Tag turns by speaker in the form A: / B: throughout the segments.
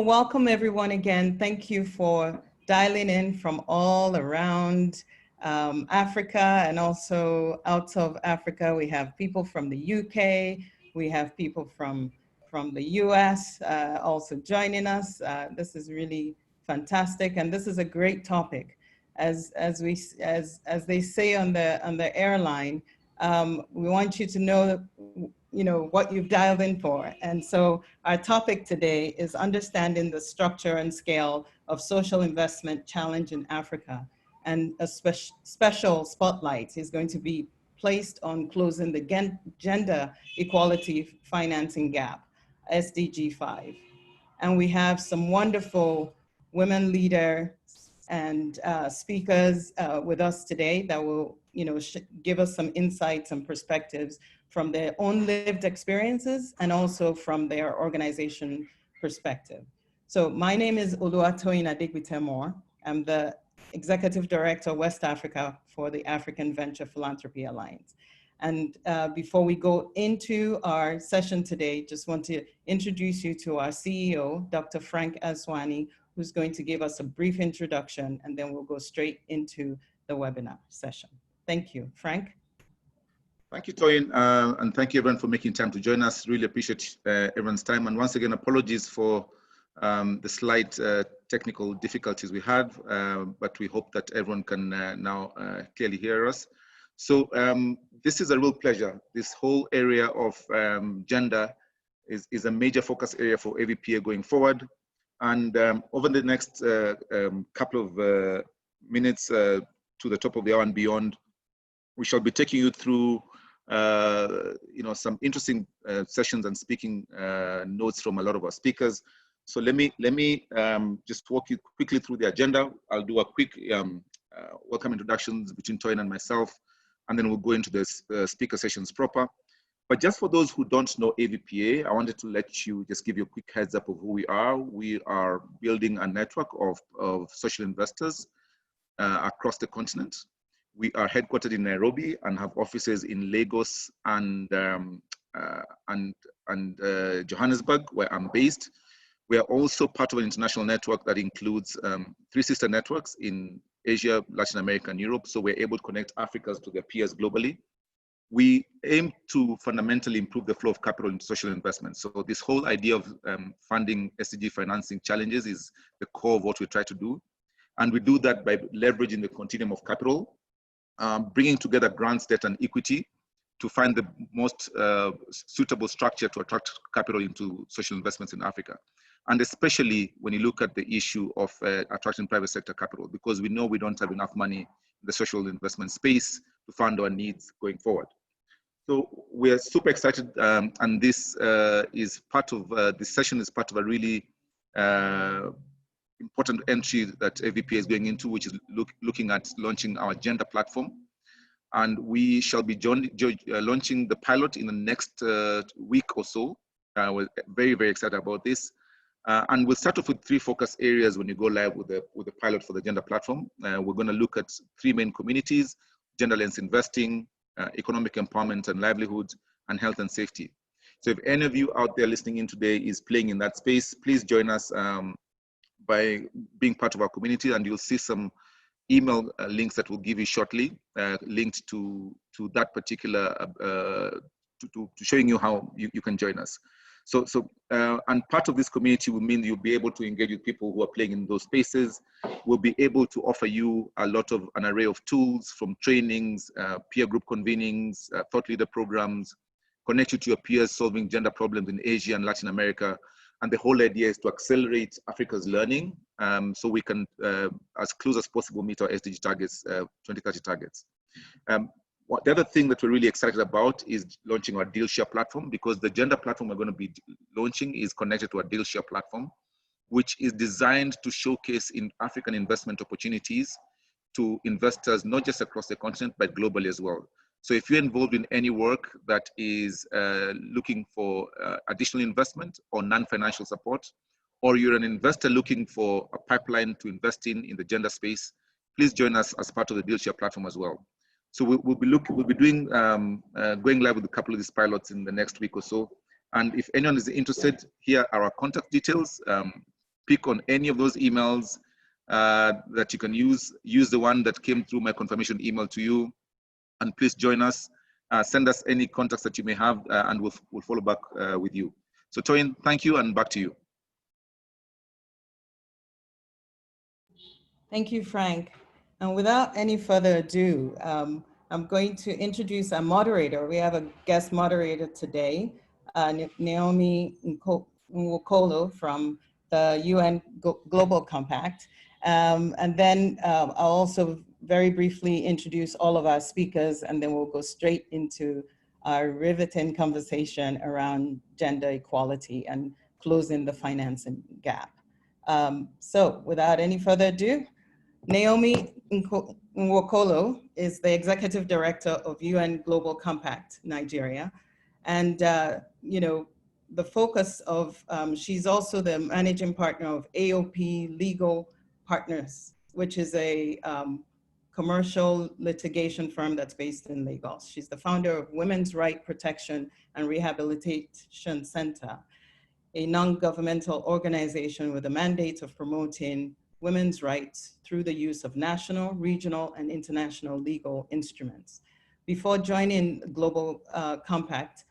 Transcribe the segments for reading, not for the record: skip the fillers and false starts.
A: Welcome everyone again. Thank you for dialing in from all around Africa and also out of Africa. We have people from the UK, we have people from the US also joining us. This is really fantastic, and this is a great topic. As they say on the airline, we want you to know what you've dialed in for. And so our topic today is understanding the structure and scale of social investment challenge in Africa. And a special spotlight is going to be placed on closing the gender equality financing gap, SDG 5. And we have some wonderful women leaders and speakers with us today that will give us some insights and perspectives from their own lived experiences and also from their organization perspective. So my name is Oluwatoyin Adegbite-Moore. I'm the Executive Director, West Africa for the African Venture Philanthropy Alliance. And before we go into our session today, just want to introduce you to our CEO, Dr. Frank Aswani, who's going to give us a brief introduction, and then we'll go straight into the webinar session. Thank you. Frank?
B: Thank you, Toyin, and thank you everyone for making time to join us. Really appreciate everyone's time. And once again, apologies for the slight technical difficulties we had, but we hope that everyone can now clearly hear us. So this is a real pleasure. This whole area of gender is a major focus area for AVPA going forward. And over the next couple of minutes to the top of the hour and beyond, we shall be taking you through some interesting sessions and speaking notes from a lot of our speakers. So let me just walk you quickly through the agenda. I'll do a quick welcome introductions between Toyin and myself, and then we'll go into the speaker sessions proper. But just for those who don't know AVPA, I wanted to let you just give you a quick heads up of who we are. We are building a network of social investors across the continent. We are headquartered in Nairobi and have offices in Lagos and Johannesburg, where I'm based. We are also part of an international network that includes 3 sister networks in Asia, Latin America, and Europe. So we're able to connect Africans to their peers globally. We aim to fundamentally improve the flow of capital into social investment. So this whole idea of funding SDG financing challenges is the core of what we try to do. And we do that by leveraging the continuum of capital, bringing together grants, debt, and equity to find the most suitable structure to attract capital into social investments in Africa. And especially when you look at the issue of attracting private sector capital, because we know we don't have enough money in the social investment space to fund our needs going forward. So we're super excited, and this is part of, this session is part of a really important entry that AVPA is going into, which is looking at launching our gender platform. And we shall be launching the pilot in the next week or so. We're very, very excited about this. And we'll start off with 3 focus areas when you go live with the pilot for the gender platform. We're going to look at 3 main communities: gender lens investing, economic empowerment and livelihood, and health and safety. So if any of you out there listening in today is playing in that space, please join us by being part of our community, and you'll see some email links that we'll give you shortly, linked to that particular, to showing you how you can join us. And part of this community will mean you'll be able to engage with people who are playing in those spaces. We'll be able to offer you an array of tools, from trainings, peer group convenings, thought leader programs, connect you to your peers solving gender problems in Asia and Latin America. And the whole idea is to accelerate Africa's learning so we can, as close as possible, meet our SDG targets, 2030 targets. The other thing that we're really excited about is launching our deal share platform, because the gender platform we're going to be launching is connected to our deal share platform, which is designed to showcase in African investment opportunities to investors, not just across the continent, but globally as well. So if you're involved in any work that is looking for additional investment or non-financial support, or you're an investor looking for a pipeline to invest in the gender space, please join us as part of the deal share platform as well. So we'll be doing, going live with a couple of these pilots in the next week or so. And if anyone is interested, here are our contact details. pick on any of those emails that you can use. Use the one that came through my confirmation email to you, and please join us. Send us any contacts that you may have, and we'll follow back with you. So Toyin, thank you, and back to you.
A: Thank you, Frank. And without any further ado, I'm going to introduce our moderator. We have a guest moderator today, Naomi Nwokolo from the UN Global Compact. And then I'll also very briefly introduce all of our speakers, and then we'll go straight into our riveting conversation around gender equality and closing the financing gap. So without any further ado, Naomi Nwokolo is the Executive Director of UN Global Compact, Nigeria. And, the focus of, she's also the managing partner of AOP Legal Partners, which is a commercial litigation firm that's based in Lagos. She's the founder of Women's Right Protection and Rehabilitation Center, a non-governmental organization with a mandate of promoting women's rights through the use of national, regional, and international legal instruments. Before joining Global Compact,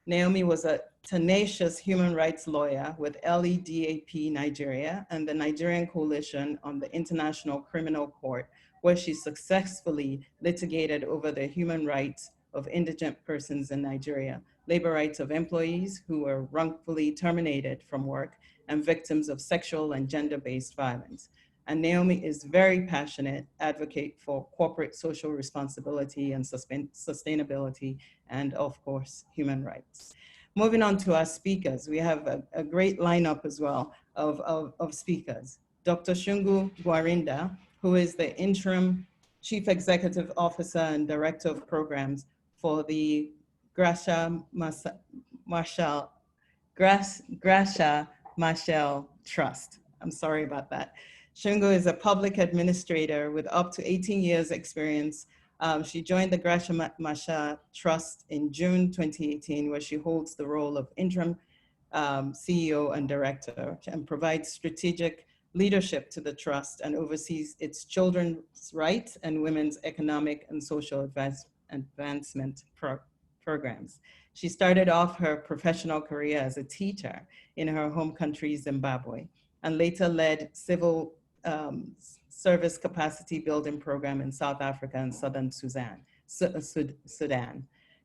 A: Naomi was a tenacious human rights lawyer with LEDAP Nigeria and the Nigerian Coalition on the International Criminal Court, where she successfully litigated over the human rights of indigent persons in Nigeria, labor rights of employees who were wrongfully terminated from work, and victims of sexual and gender-based violence. And Naomi is very passionate advocate for corporate social responsibility and sustainability, and of course, human rights. Moving on to our speakers, we have a great lineup as well of speakers. Dr. Shungu Gwarinda, who is the interim Chief Executive Officer and Director of Programs for the Gracia Machel Trust. I'm sorry about that. Shungu is a public administrator with up to 18 years experience. She joined the Gracia Machel Trust in June 2018, where she holds the role of interim CEO and director, and provides strategic leadership to the trust and oversees its children's rights and women's economic and social advancement programs. She started off her professional career as a teacher in her home country, Zimbabwe, and later led civil service capacity building program in South Africa and Southern Sudan,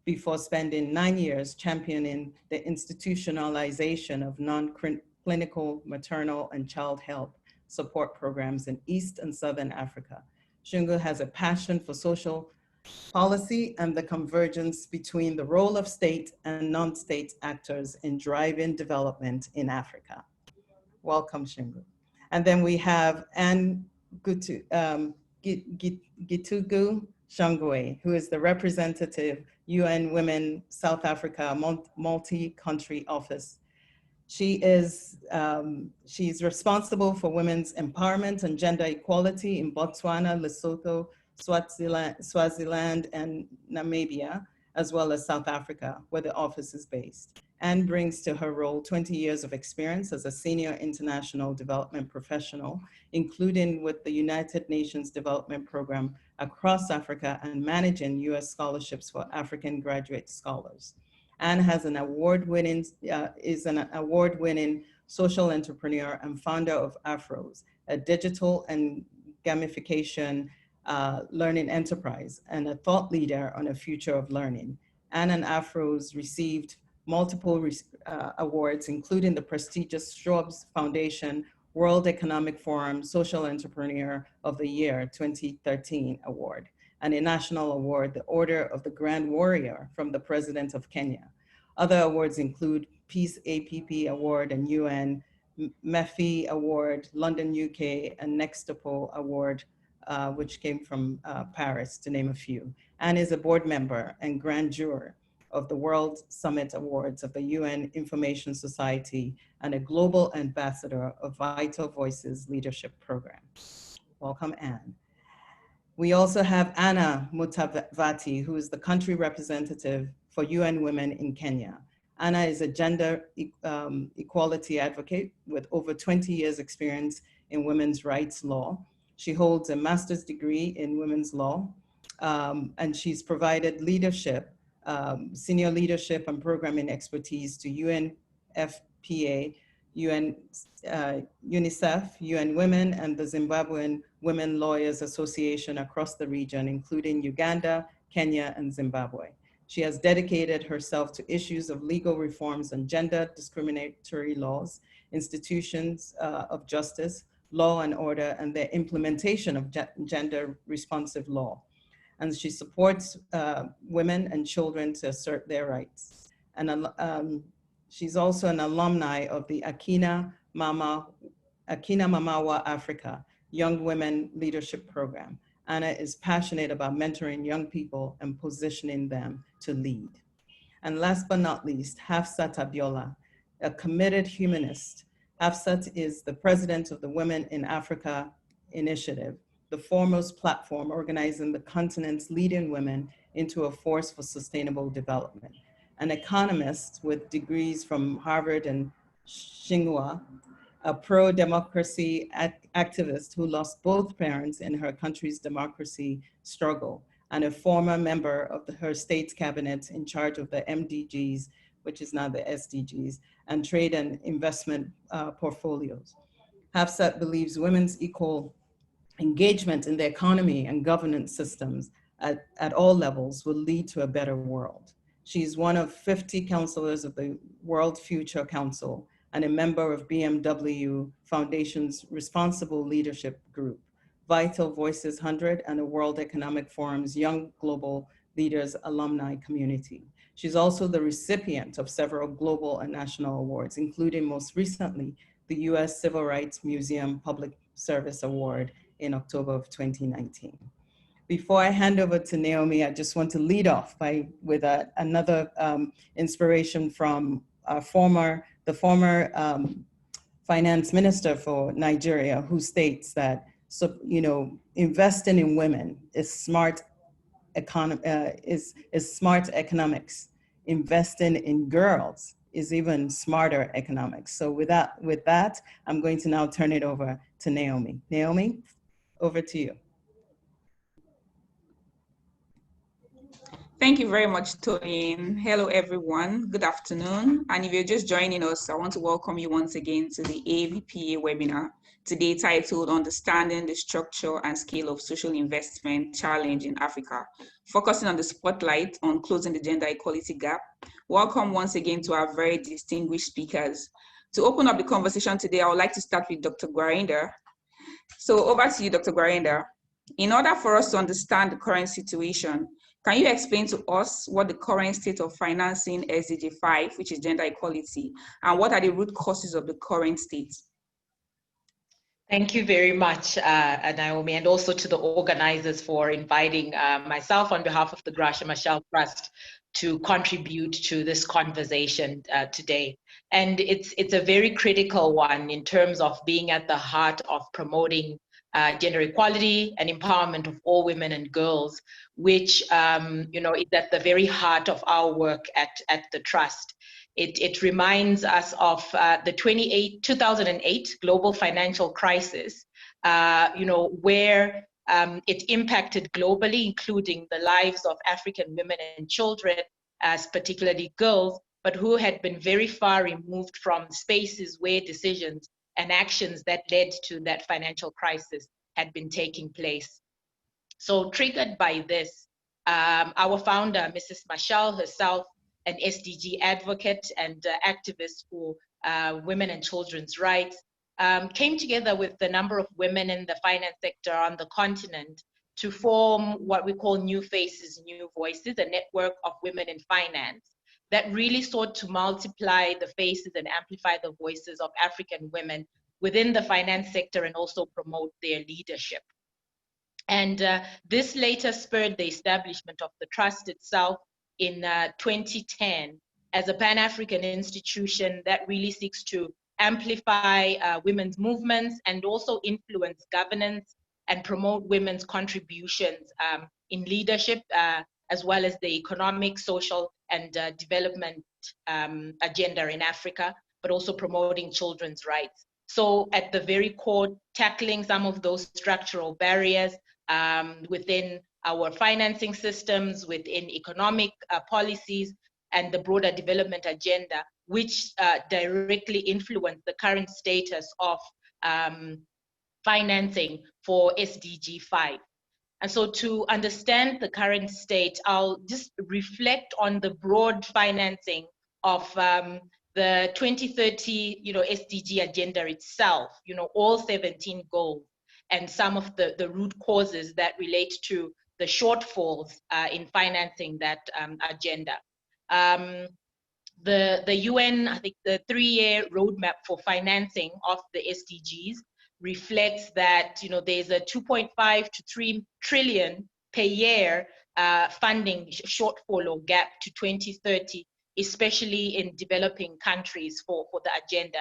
A: before spending 9 years championing the institutionalization of non-clinical maternal and child health support programs in East and Southern Africa. Shungu has a passion for social policy and the convergence between the role of state and non-state actors in driving development in Africa. Welcome, Shungu. And then we have Anne Gitugu Shangwe, who is the representative UN Women South Africa multi-country office. She's responsible for women's empowerment and gender equality in Botswana, Lesotho, Swaziland, and Namibia, as well as South Africa, where the office is based. Anne brings to her role 20 years of experience as a senior international development professional, including with the United Nations Development Program across Africa and managing US scholarships for African graduate scholars. Anne has an is an award-winning social entrepreneur and founder of Afros, a digital and gamification learning enterprise, and a thought leader on a future of learning. Anne and Afros received multiple awards, including the prestigious Schwab's Foundation World Economic Forum Social Entrepreneur of the Year 2013 award, and a national award, the Order of the Grand Warrior from the President of Kenya. Other awards include Peace APP Award and UN, MEFI Award, London, UK, and Nextopo Award, which came from Paris, to name a few, and is a board member and grand juror of the World Summit Awards of the UN Information Society and a global ambassador of Vital Voices Leadership Program. Welcome, Anne. We also have Anna Mutavati, who is the country representative for UN Women in Kenya. Anna is a gender equality advocate with over 20 years experience in women's rights law. She holds a master's degree in women's law, and she's provided leadership, senior leadership and programming expertise to UNFPA, UN, UNICEF, UN Women, and the Zimbabwean Women Lawyers Association across the region, including Uganda, Kenya, and Zimbabwe. She has dedicated herself to issues of legal reforms on gender discriminatory laws, institutions of justice, law and order, and the implementation of gender responsive law. And she supports women and children to assert their rights. And she's also an alumni of the Akina Mamawa Africa Young Women Leadership Program. Anna is passionate about mentoring young people and positioning them to lead. And last but not least, Hafsat Abiola, a committed humanist. Hafsat is the president of the Women in Africa Initiative, the foremost platform organizing the continent's leading women into a force for sustainable development. An economist with degrees from Harvard and Tsinghua, a pro-democracy activist who lost both parents in her country's democracy struggle, and a former member of her state's cabinet in charge of the MDGs, which is now the SDGs, and trade and investment portfolios. Hafsat believes women's equal engagement in the economy and governance systems at all levels will lead to a better world. She's one of 50 counselors of the World Future Council and a member of BMW Foundation's Responsible Leadership Group, Vital Voices 100, and the World Economic Forum's Young Global Leaders Alumni Community. She's also the recipient of several global and national awards, including most recently, the US Civil Rights Museum Public Service Award in October of 2019. Before I hand over to Naomi, I just want to lead off with another inspiration from the former finance minister for Nigeria, who states that investing in women is smart smart economics. Investing in girls is even smarter economics. So with that, I'm going to now turn it over to Naomi. Naomi, over to you.
C: Thank you very much, Tony. Hello, everyone. Good afternoon. And if you're just joining us, I want to welcome you once again to the AVPA webinar, today titled Understanding the Structure and Scale of Social Investment Challenge in Africa, focusing on the spotlight on closing the gender equality gap. Welcome once again to our very distinguished speakers. To open up the conversation today, I would like to start with Dr. Gwarinder. So over to you, Dr. Gwarinder. In order for us to understand the current situation, can you explain to us what the current state of financing SDG 5, which is gender equality, and what are the root causes of the current state?
D: Thank you very much, Naomi, and also to the organizers for inviting myself on behalf of the Gracia Machel Trust to contribute to this conversation today. And it's a very critical one in terms of being at the heart of promoting gender equality and empowerment of all women and girls, which is at the very heart of our work at the Trust. It reminds us of the 2008 global financial crisis, where it impacted globally, including the lives of African women and children, as particularly girls, but who had been very far removed from spaces where decisions and actions that led to that financial crisis had been taking place. So triggered by this, our founder, Mrs. Machel herself, an SDG advocate and activist for women and children's rights, came together with a number of women in the finance sector on the continent to form what we call New Faces, New Voices, a network of women in finance that really sought to multiply the faces and amplify the voices of African women within the finance sector and also promote their leadership. And this later spurred the establishment of the Trust itself in 2010 as a Pan-African institution that really seeks to amplify women's movements and also influence governance and promote women's contributions in leadership, as well as the economic, social, and development agenda in Africa, but also promoting children's rights. So at the very core, tackling some of those structural barriers within our financing systems, within economic policies, and the broader development agenda, which directly influence the current status of financing for SDG 5. And so to understand the current state, I'll just reflect on the broad financing of the 2030, SDG agenda itself, all 17 goals, and some of the root causes that relate to the shortfalls in financing that agenda. The UN, I think the 3-year roadmap for financing of the SDGs reflects that there's a 2.5 to 3 trillion per year funding shortfall or gap to 2030, especially in developing countries for the agenda.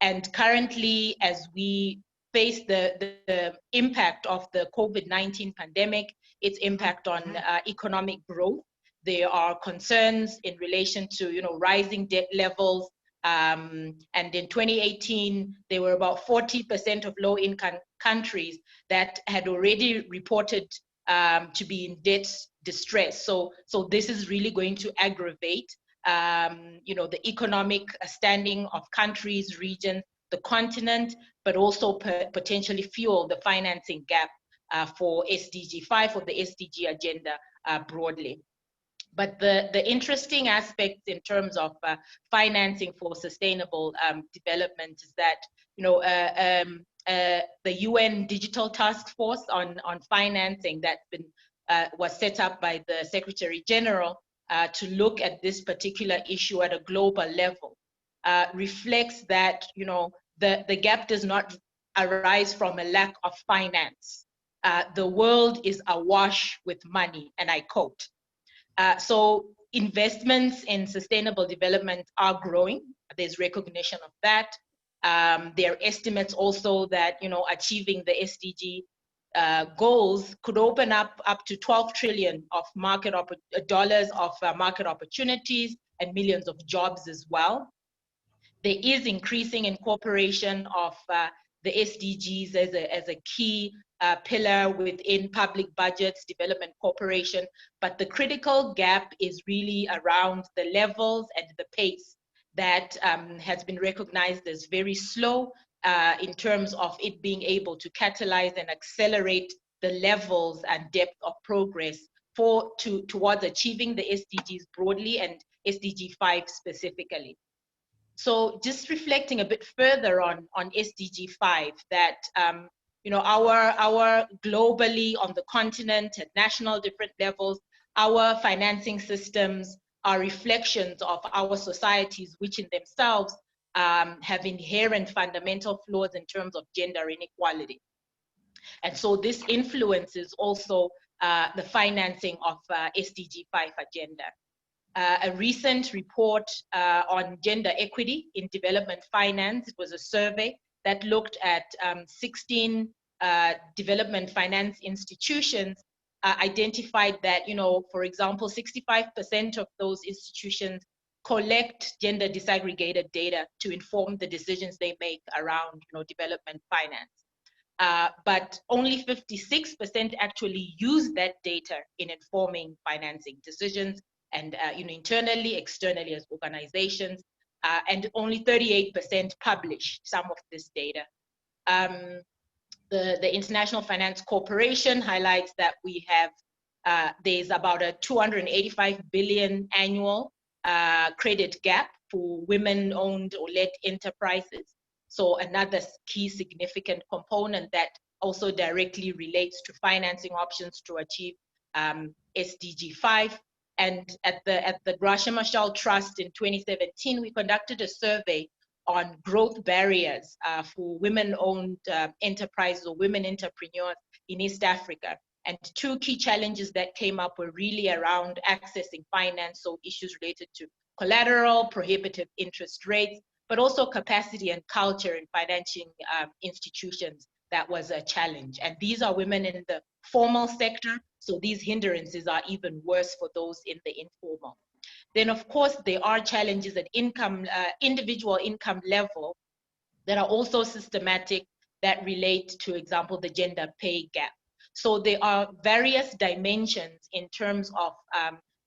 D: And currently, as we face the impact of the COVID-19 pandemic, its impact on economic growth, there are concerns in relation to rising debt levels. And in 2018, there were about 40% of low-income countries that had already reported to be in debt distress. So this is really going to aggravate, the economic standing of countries, regions, the continent, but also potentially fuel the financing gap for SDG 5 of the SDG agenda broadly. But the interesting aspects in terms of financing for sustainable development is that the UN Digital Task Force on financing that's been was set up by the Secretary General to look at this particular issue at a global level reflects that the gap does not arise from a lack of finance. The world is awash with money, and I quote. So investments in sustainable development are growing. There's recognition of that. There are estimates also that achieving the SDG goals could open up to 12 trillion of dollars of market opportunities and millions of jobs as well. There is increasing incorporation of the SDGs as a key pillar within public budgets, development cooperation, but the critical gap is really around the levels and the pace that has been recognized as very slow in terms of it being able to catalyze and accelerate the levels and depth of progress towards achieving the SDGs broadly and SDG 5 specifically. So just reflecting a bit further on SDG 5, that our globally on the continent at national different levels, our financing systems are reflections of our societies, which in themselves have inherent fundamental flaws in terms of gender inequality. And so this influences also the financing of SDG 5 agenda. A recent report on gender equity in development finance, it was a survey that looked at 16 development finance institutions, identified that, for example, 65% of those institutions collect gender disaggregated data to inform the decisions they make around development finance. But only 56% actually use that data in informing financing decisions, and internally, externally as organizations, and only 38% publish some of this data. The International Finance Corporation highlights that we have, there's about a 285 billion annual credit gap for women-owned or led enterprises. So another key significant component that also directly relates to financing options to achieve SDG 5. And at the Gracia Machel Trust in 2017, we conducted a survey on growth barriers for women-owned enterprises or women entrepreneurs in East Africa. And two key challenges that came up were really around accessing finance, so issues related to collateral, prohibitive interest rates, but also capacity and culture in financing institutions. That was a challenge. And these are women in the formal sector, so these hindrances are even worse for those in the informal. then of course there are challenges at individual income level that are also systematic that relate to, example, the gender pay gap. So there are various dimensions in terms of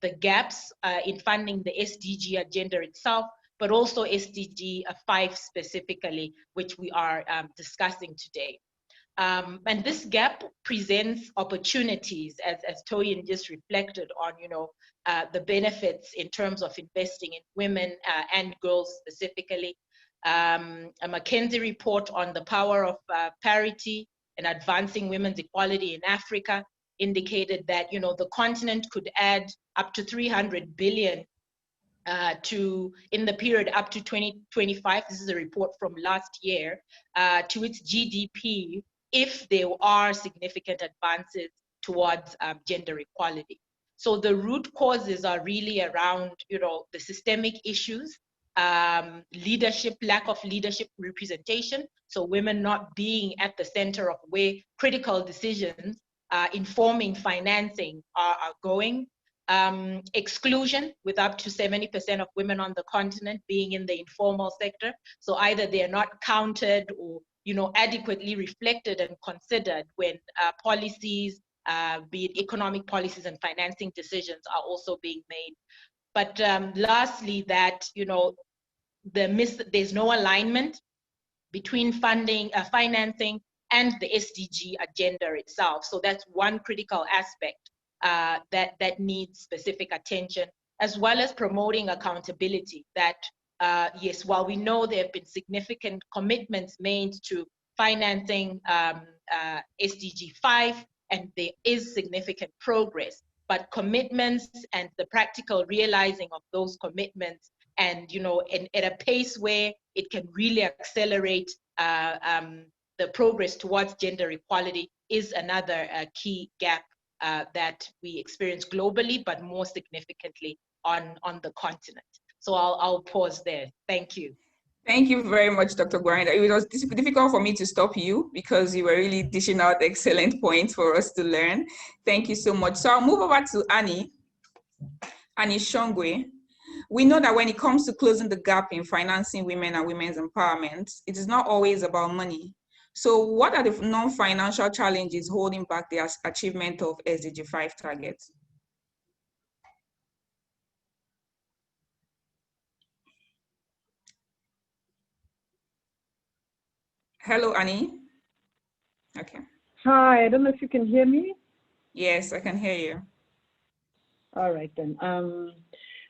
D: the gaps in funding the SDG agenda itself, but also SDG 5 specifically, which we are discussing today. And this gap presents opportunities, as Toyin just reflected on, the benefits in terms of investing in women and girls specifically. A McKinsey report on the power of parity and advancing women's equality in Africa indicated that, the continent could add up to 300 billion in the period up to 2025, this is a report from last year, to its GDP if there are significant advances towards gender equality. So the root causes are really around, the systemic issues, leadership, lack of leadership representation, so women not being at the center of where critical decisions informing financing are going. Exclusion, with up to 70% of women on the continent being in the informal sector. So either they are not counted or, adequately reflected and considered when policies, be it economic policies and financing decisions, are also being made. But lastly, that, there's no alignment between funding, financing, and the SDG agenda itself. So that's one critical aspect that needs specific attention, as well as promoting accountability. That yes, while we know there have been significant commitments made to financing SDG 5, and there is significant progress, but commitments and the practical realizing of those commitments, and at a pace where it can really accelerate the progress towards gender equality, is another key gap that we experience globally, but more significantly on the continent. So I'll pause there. Thank you.
C: Thank you very much, Dr. Gwarinda. It was difficult for me to stop you because you were really dishing out excellent points for us to learn. Thank you so much. So I'll move over to Annie Shongwe. We know that when it comes to closing the gap in financing women and women's empowerment, it is not always about money. So what are the non-financial challenges holding back the achievement of SDG 5 targets? Hello, Annie. Okay.
E: Hi, I don't know if you can hear me.
C: Yes, I can hear you.
E: All right then.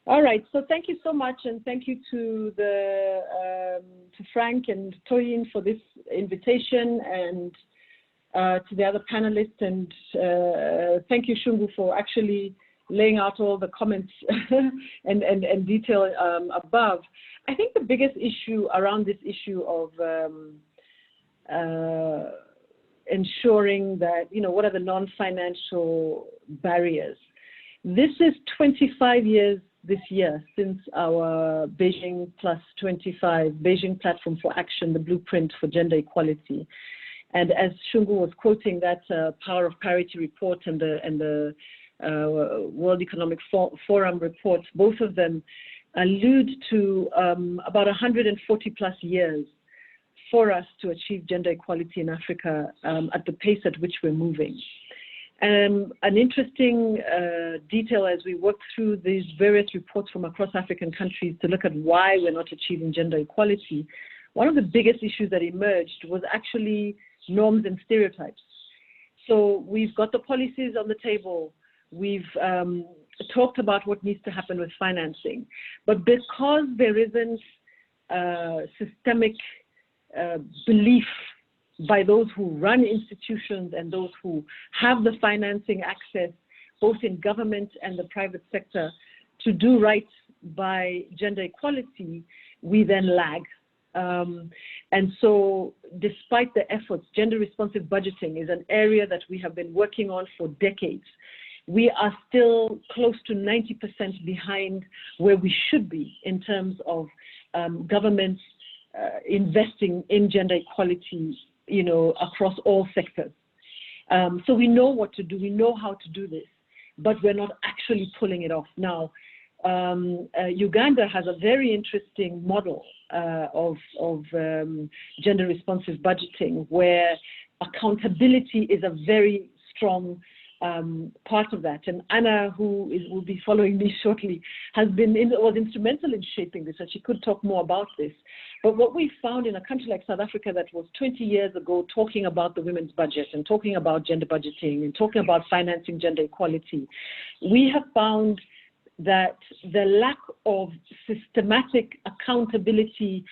E: All right. So thank you so much, and thank you to Frank and Toyin for this invitation, and to the other panelists, and thank you, Shungu, for actually laying out all the comments and detail above. I think the biggest issue around this issue of ensuring that, what are the non-financial barriers? This is 25 years this year since our Beijing Plus 25, Beijing Platform for Action, the blueprint for gender equality. And as Shungu was quoting that Power of Parity report and the World Economic Forum report, both of them allude to about 140 plus years for us to achieve gender equality in Africa at the pace at which we're moving. An interesting detail as we work through these various reports from across African countries to look at why we're not achieving gender equality, one of the biggest issues that emerged was actually norms and stereotypes. So we've got the policies on the table, we've talked about what needs to happen with financing, but because there isn't systemic belief by those who run institutions and those who have the financing access, both in government and the private sector, to do right by gender equality, we then lag. And so despite the efforts, gender responsive budgeting is an area that we have been working on for decades. We are still close to 90% behind where we should be in terms of governments investing in gender equality, across all sectors. So we know what to do, we know how to do this, but we're not actually pulling it off. Now, Uganda has a very interesting model of gender responsive budgeting, where accountability is a very strong part of that. And Anna, who will be following me shortly, was instrumental in shaping this, and she could talk more about this. But what we found in a country like South Africa that was 20 years ago talking about the women's budget and talking about gender budgeting and talking about financing gender equality, we have found that the lack of systematic accountability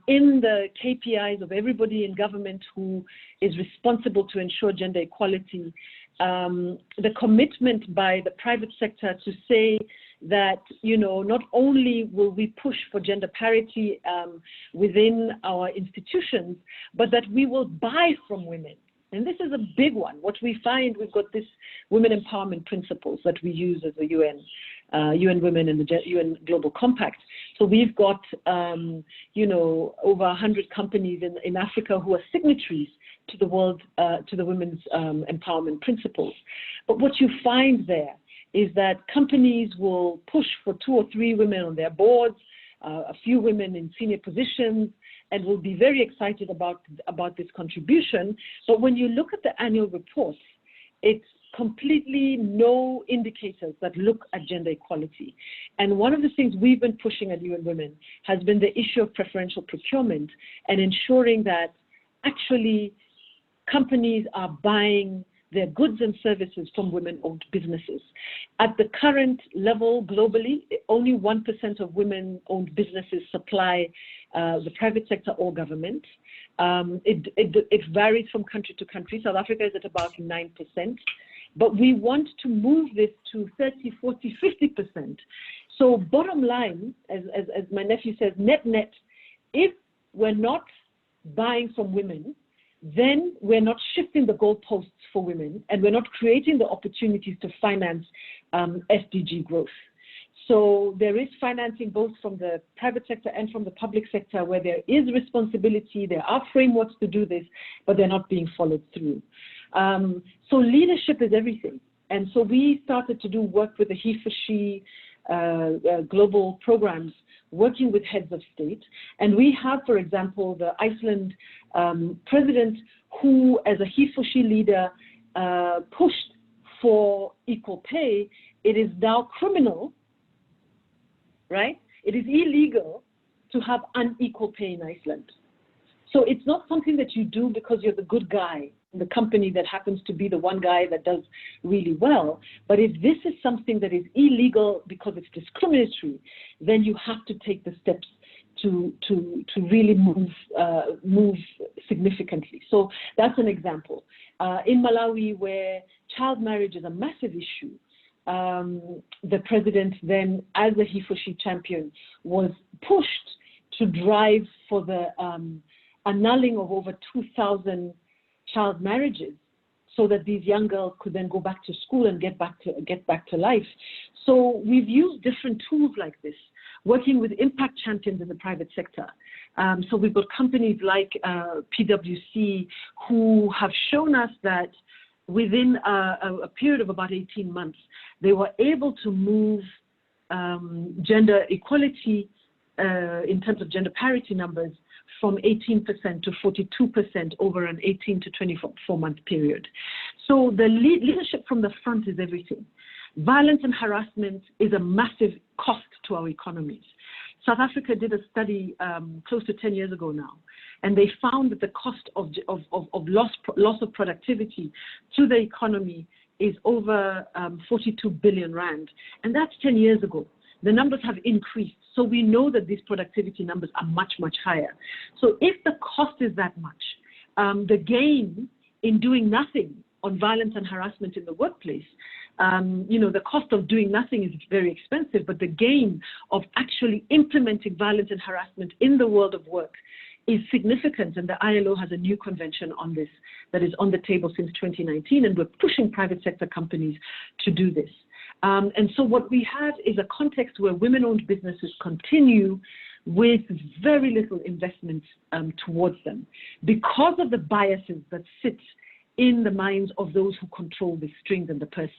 E: in the KPIs of everybody in government who is responsible to ensure gender equality, the commitment by the private sector to say that, you know, not only will we push for gender parity within our institutions, but that we will buy from women. And this is a big one. What we find, we've got this women empowerment principles that we use as the UN Women and the UN Global Compact. So we've got, you know, over 100 companies in Africa who are signatories to the women's empowerment principles. But what you find there is that companies will push for 2 or 3 women on their boards, a few women in senior positions, and will be very excited about this contribution. But when you look at the annual reports, it's completely no indicators that look at gender equality. And one of the things we've been pushing at UN Women has been the issue of preferential procurement and ensuring that actually companies are buying their goods and services from women-owned businesses. At the current level globally, only 1% of women-owned businesses supply the private sector or government. It varies from country to country. South Africa is at about 9%. But we want to move this to 30, 40, 50%. So bottom line, as my nephew says, net, if we're not buying from women, then we're not shifting the goalposts for women, and we're not creating the opportunities to finance SDG growth. So there is financing both from the private sector and from the public sector where there is responsibility, there are frameworks to do this, but they're not being followed through. So leadership is everything. And so we started to do work with the he for she global programs, working with heads of state. And we have, for example, the Iceland president who, as a he for she leader, pushed for equal pay. It is now criminal, right? It is illegal to have unequal pay in Iceland. So it's not something that you do because you're the good guy in the company that happens to be the one guy that does really well. But if this is something that is illegal because it's discriminatory, then you have to take the steps to really move significantly. So that's an example. In Malawi, where child marriage is a massive issue, the president then, as a he for she champion, was pushed to drive for the annulling of over 2,000 child marriages, so that these young girls could then go back to school and get back to life. So we've used different tools like this, working with impact champions in the private sector. So we've got companies like PwC who have shown us that within a period of about 18 months, they were able to move gender equality in terms of gender parity numbers from 18% to 42% over an 18 to 24-month period. So the leadership from the front is everything. Violence and harassment is a massive cost to our economies. South Africa did a study close to 10 years ago now, and they found that the cost of loss of productivity to the economy is over 42 billion rand, and that's 10 years ago. The numbers have increased, so we know that these productivity numbers are much, much higher. So if the cost is that much, the gain in doing nothing on violence and harassment in the workplace, you know, the cost of doing nothing is very expensive, but the gain of actually implementing violence and harassment in the world of work is significant. And the ILO has a new convention on this that is on the table since 2019, and we're pushing private sector companies to do this. And so what we have is a context where women-owned businesses continue with very little investment towards them because of the biases that sit in the minds of those who control the strings and the purse,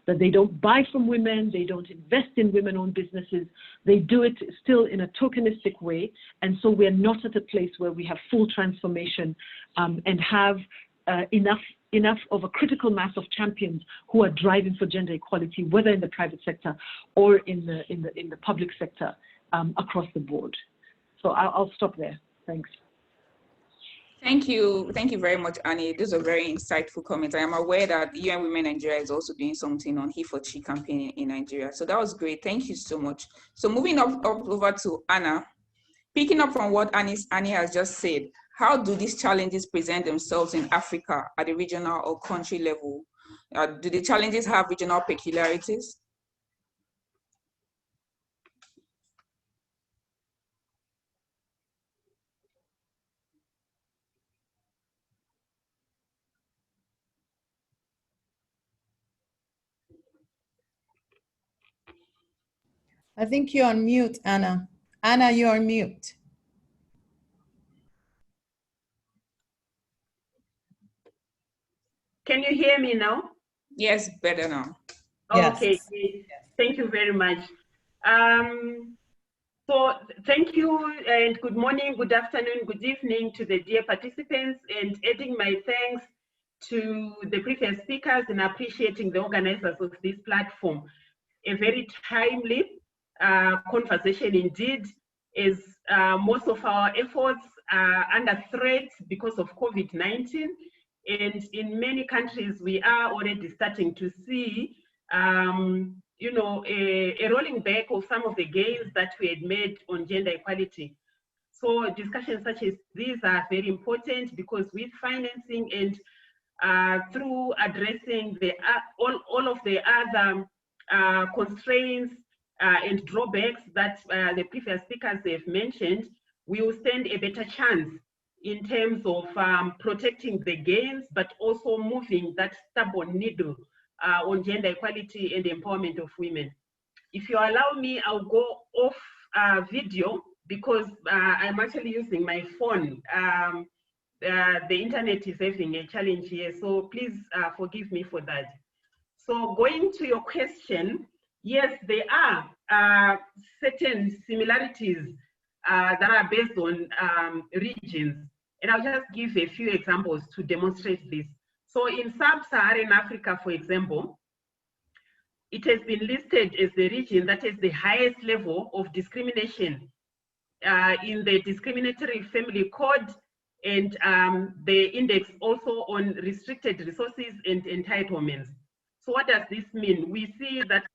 E: that they don't buy from women, they don't invest in women-owned businesses, they do it still in a tokenistic way. And so we're not at a place where we have full transformation and have enough of a critical mass of champions who are driving for gender equality, whether in the private sector or in the public sector across the board. So I'll stop there. Thanks.
C: Thank you very much, Annie. Those are very insightful comments. I am aware that UN Women Nigeria is also doing something on He for She campaign in Nigeria. So that was great. Thank you so much. So moving up over to Anna, picking up from what Annie has just said, how do these challenges present themselves in Africa at the regional or country level? Do the challenges have regional peculiarities?
A: I think you're on mute, Anna. Anna, you're on mute.
F: Can you hear me now?
C: Yes, better now.
A: Yes.
F: Okay, thank you very much. So thank you and good morning, good afternoon, good evening to the dear participants, and adding my thanks to the previous speakers and appreciating the organizers of this platform. A very timely conversation indeed, as most of our efforts are under threat because of COVID-19. And in many countries, we are already starting to see, you know, a rolling back of some of the gains that we had made on gender equality. So discussions such as these are very important because with financing and through addressing the all of the other constraints and drawbacks that the previous speakers have mentioned, we will stand a better chance in terms of protecting the gains, but also moving that stubborn needle on gender equality and empowerment of women. If you allow me, I'll go off video because I'm actually using my phone. The internet is having a challenge here, so please forgive me for that. So going to your question, yes, there are certain similarities that are based on regions. And I'll just give a few examples to demonstrate this. So in sub-Saharan Africa, for example, it has been listed as the region that has the highest level of discrimination in the discriminatory family code and the index also on restricted resources and entitlements. So what does this mean? We see that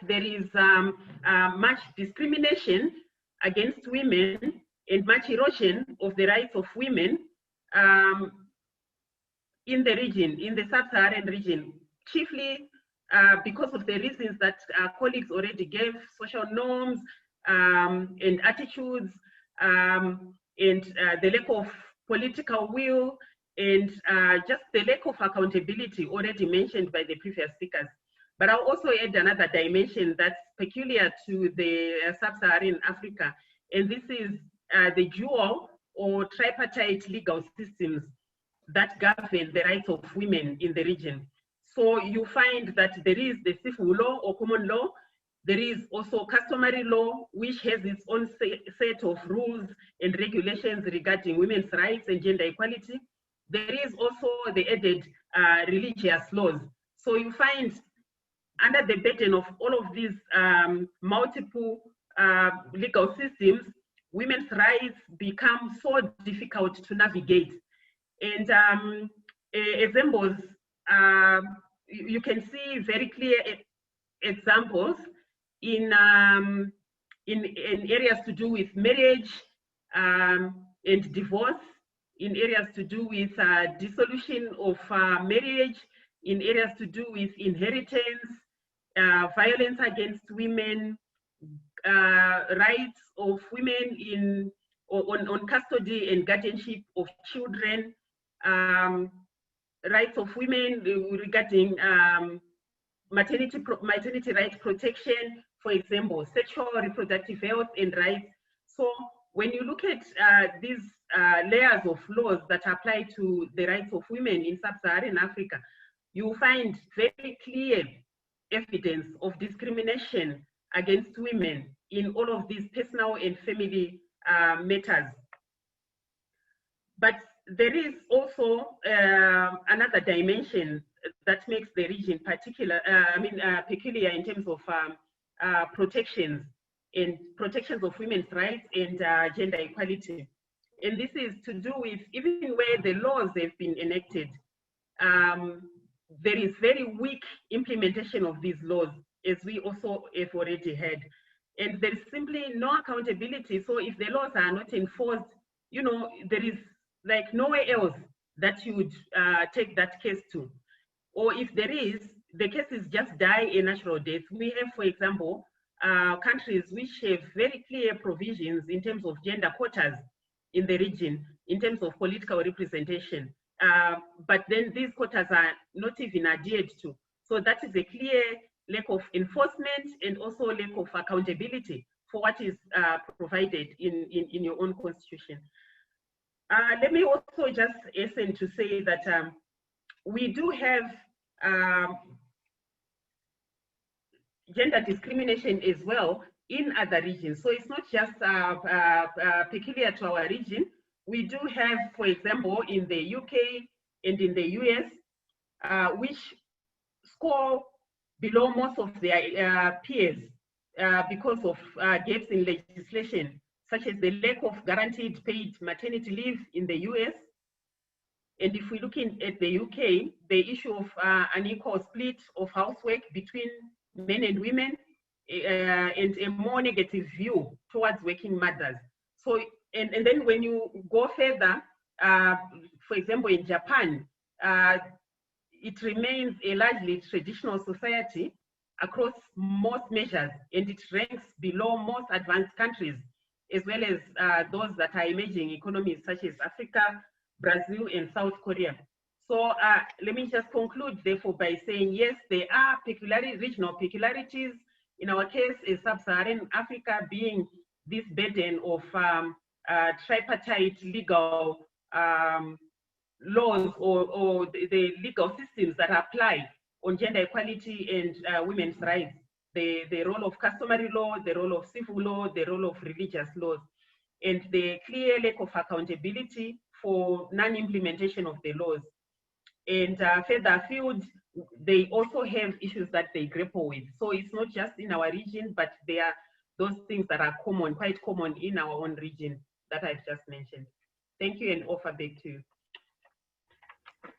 F: there is much discrimination against women and much erosion of the rights of women in the region, in the sub-Saharan region, chiefly because of the reasons that colleagues already gave: social norms and attitudes, and the lack of political will, and just the lack of accountability already mentioned by the previous speakers. But I'll also add another dimension that's peculiar to the sub-Saharan Africa, and this is the dual or tripartite legal systems that govern the rights of women in the region. So you find that there is the civil law or common law, there is also customary law, which has its own set of rules and regulations regarding women's rights and gender equality. There is also the added religious laws. So you find under the burden of all of these multiple legal systems, women's rights become so difficult to navigate. And examples, you can see very clear examples in areas to do with marriage and divorce, in areas to do with dissolution of marriage, in areas to do with inheritance, violence against women, rights of women on custody and guardianship of children, rights of women regarding maternity right protection, for example, sexual reproductive health and rights. So when you look at these layers of laws that apply to the rights of women in sub-Saharan Africa, you find very clear evidence of discrimination against women in all of these personal and family matters. But there is also another dimension that makes the region peculiar in terms of protections of women's rights and gender equality. And this is to do with even where the laws have been enacted, there is very weak implementation of these laws, as we also have already heard. And there is simply no accountability. So if the laws are not enforced, you know, there is like nowhere else that you would take that case to. Or if there is, the cases just die a natural death. We have, for example, countries which have very clear provisions in terms of gender quotas in the region, in terms of political representation. But then these quotas are not even adhered to. So that is a clear lack of enforcement and also lack of accountability for what is provided in your own constitution. Let me also just hasten to say that we do have gender discrimination as well in other regions. So it's not just peculiar to our region. We do have, for example, in the UK and in the US, which score below most of their peers because of gaps in legislation, such as the lack of guaranteed paid maternity leave in the US. And if we're looking at the UK, the issue of an equal split of housework between men and women, and a more negative view towards working mothers. So, and then when you go further, for example, in Japan, it remains a largely traditional society across most measures, and it ranks below most advanced countries, as well as those that are emerging economies such as Africa, Brazil, and South Korea. So let me just conclude, therefore, by saying, yes, there are regional peculiarities. In our case, is sub-Saharan Africa being this burden of tripartite legal laws or the legal systems that apply on gender equality and women's rights. The role of customary law, the role of civil law, the role of religious laws, and the clear lack of accountability for non-implementation of the laws. And further afield, they also have issues that they grapple with. So it's not just in our region, but there are those things that are common, quite common in our own region that I've just mentioned. Thank you, and offer back to you.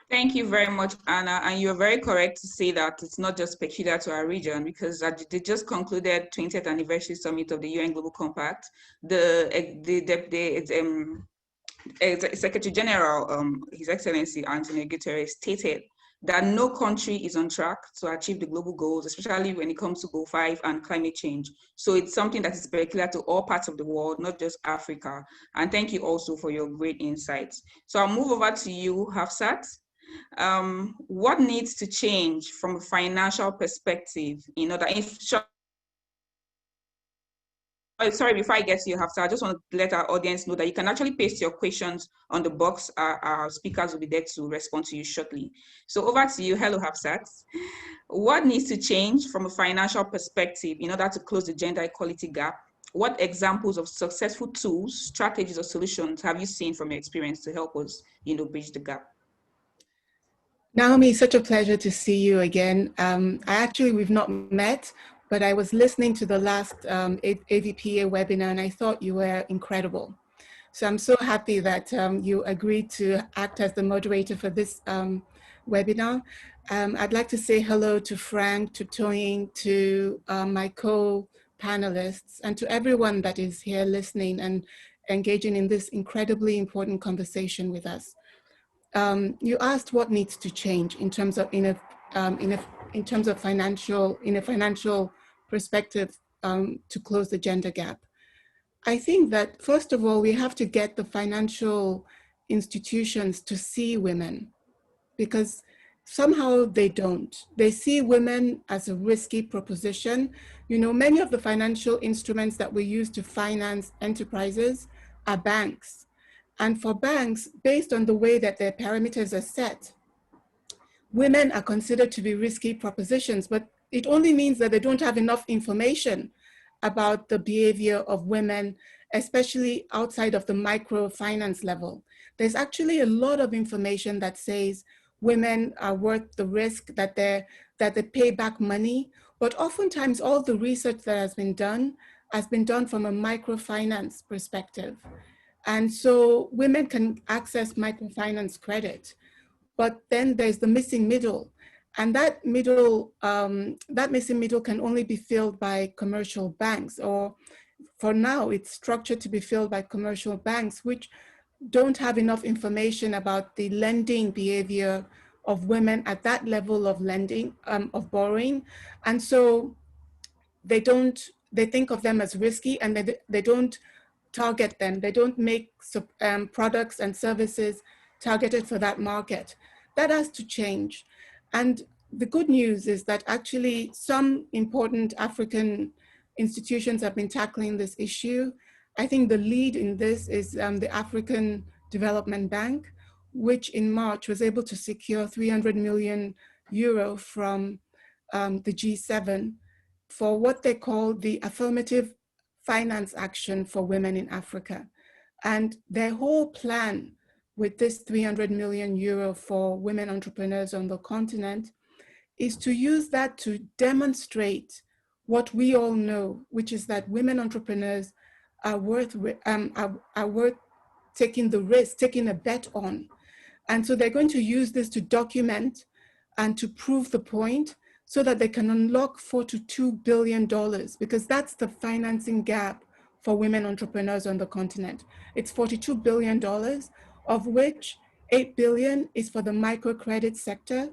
C: Thank you very much, Anna. And you're very correct to say that it's not just peculiar to our region, because they just concluded 20th anniversary summit of the UN Global Compact. The Secretary General, His Excellency Antonio Guterres, stated that no country is on track to achieve the global goals, especially when it comes to Goal 5 and climate change. So it's something that is peculiar to all parts of the world, not just Africa. And thank you also for your great insights. So I'll move over to you, Hafsat. What needs to change from a financial perspective in order, sorry, before I get to you, Hafsa, I just want to let our audience know that you can actually paste your questions on the box. Our speakers will be there to respond to you shortly. So over to you. Hello, Hafsat. What needs to change from a financial perspective in order to close the gender equality gap? What examples of successful tools, strategies, or solutions have you seen from your experience to help us, bridge the gap?
G: Naomi, such a pleasure to see you again. We've not met, but I was listening to the last AVPA webinar and I thought you were incredible. So I'm so happy that you agreed to act as the moderator for this webinar. I'd like to say hello to Frank, to Toyin, to my co-panelists, and to everyone that is here listening and engaging in this incredibly important conversation with us. You asked what needs to change in terms of in a financial perspective to close the gender gap. I think that first of all we have to get the financial institutions to see women, because somehow they don't. They see women as a risky proposition. Many of the financial instruments that we use to finance enterprises are banks. And for banks, based on the way that their parameters are set, women are considered to be risky propositions, but it only means that they don't have enough information about the behavior of women, especially outside of the microfinance level. There's actually a lot of information that says women are worth the risk, that they pay back money, but oftentimes all the research that has been done from a microfinance perspective. And so women can access microfinance credit, but then there's the missing middle. And that missing middle can only be filled by commercial banks, or for now, it's structured to be filled by commercial banks, which don't have enough information about the lending behavior of women at that level of lending, of borrowing. And so they think of them as risky, and they don't target them. They don't make products and services targeted for that market. That has to change. And the good news is that actually some important African institutions have been tackling this issue. I think the lead in this is the African Development Bank, which in March was able to secure 300 million euro from the G7 for what they call the affirmative finance action for women in Africa. And their whole plan with this 300 million euro for women entrepreneurs on the continent is to use that to demonstrate what we all know, which is that women entrepreneurs are worth taking the risk, taking a bet on. And so they're going to use this to document and to prove the point so that they can unlock $4 to $2 billion, because that's the financing gap for women entrepreneurs on the continent. It's $42 billion, of which $8 billion is for the microcredit sector,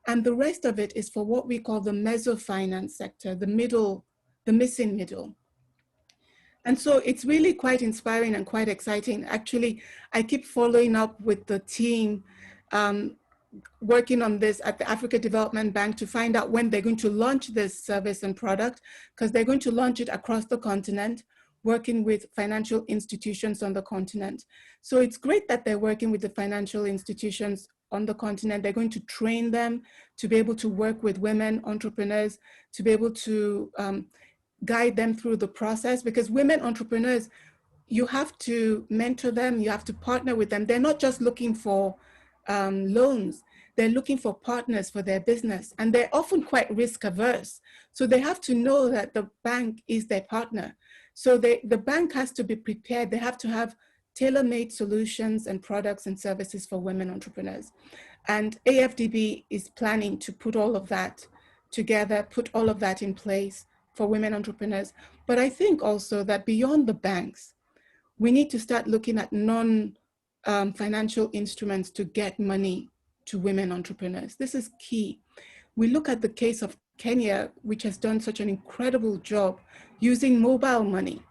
G: and the rest of it is for what we call the mesofinance sector, the missing middle. And so it's really quite inspiring and quite exciting. Actually, I keep following up with the team working on this at the Africa Development Bank to find out when they're going to launch this service and product, because they're going to launch it across the continent, working with financial institutions on the continent. So it's great that they're working with the financial institutions on the continent. They're going to train them to be able to work with women entrepreneurs, to be able to guide them through the process, because women entrepreneurs, you have to mentor them, you have to partner with them. They're not just looking for loans, they're looking for partners for their business, and they're often quite risk averse. So they have to know that the bank is their partner. So the bank has to be prepared. They have to have tailor-made solutions and products and services for women entrepreneurs. And AFDB is planning to put all of that together, put all of that in place for women entrepreneurs. But I think also that beyond the banks, we need to start looking at non-financial instruments to get money to women entrepreneurs. This is key. We look at the case of Kenya, which has done such an incredible job using mobile money,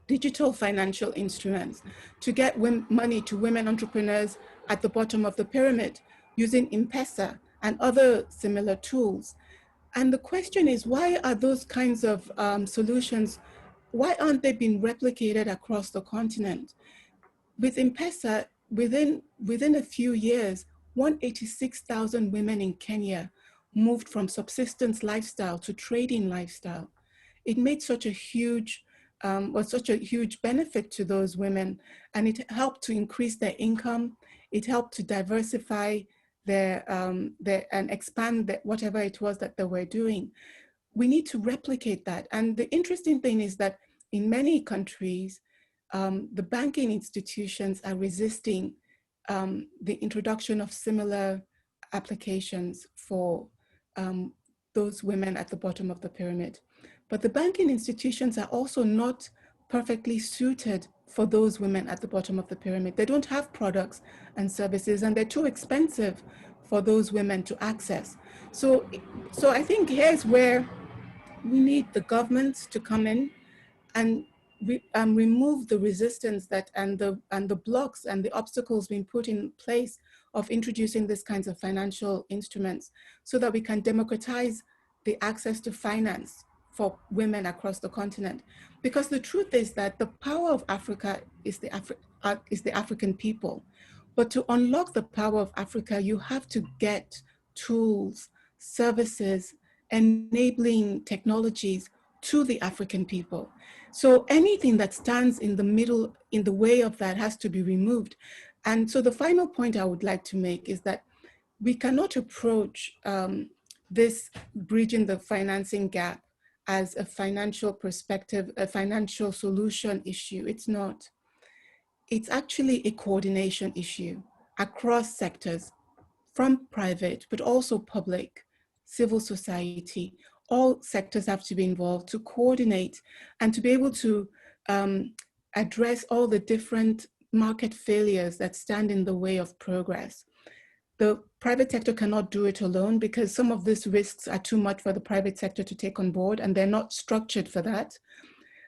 G: digital financial instruments to get money to women entrepreneurs at the bottom of the pyramid, using M-Pesa and other similar tools. And the question is, why are those kinds of solutions, why aren't they being replicated across the continent? With M-Pesa, within a few years, 186,000 women in Kenya moved from subsistence lifestyle to trading lifestyle. It made such a huge benefit to those women, and it helped to increase their income. It helped to diversify and expand whatever it was that they were doing. We need to replicate that. And the interesting thing is that in many countries, the banking institutions are resisting the introduction of similar applications for those women at the bottom of the pyramid. But the banking institutions are also not perfectly suited for those women at the bottom of the pyramid. They don't have products and services, and they're too expensive for those women to access. So I think here's where we need the governments to come in and remove the resistance and the blocks and the obstacles being put in place of introducing these kinds of financial instruments, so that we can democratize the access to finance for women across the continent. Because the truth is that the power of Africa is the African people. But to unlock the power of Africa, you have to get tools, services, enabling technologies to the African people. So anything that stands in the middle, in the way of that, has to be removed. And so the final point I would like to make is that we cannot approach this bridging the financing gap as a financial perspective, a financial solution issue. It's not. It's actually a coordination issue across sectors, from private, but also public, civil society. All sectors have to be involved to coordinate and to be able to address all the different market failures that stand in the way of progress. The private sector cannot do it alone because some of these risks are too much for the private sector to take on board, and they're not structured for that.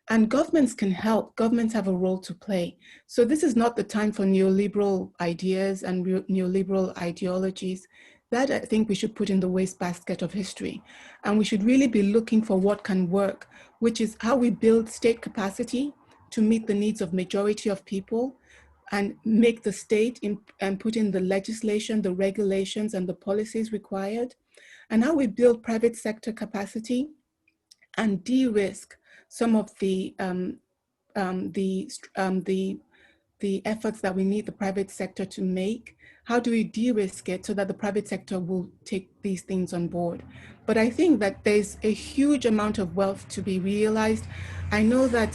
G: And governments can help. Governments have a role to play. So this is not the time for neoliberal ideas and neoliberal ideologies. That I think we should put in the wastebasket of history. And we should really be looking for what can work, which is how we build state capacity to meet the needs of majority of people, and make the state and put in the legislation, the regulations, and the policies required, and how we build private sector capacity and de-risk some of the efforts that we need the private sector to make. How do we de-risk it so that the private sector will take these things on board? But I think that there's a huge amount of wealth to be realized. I know that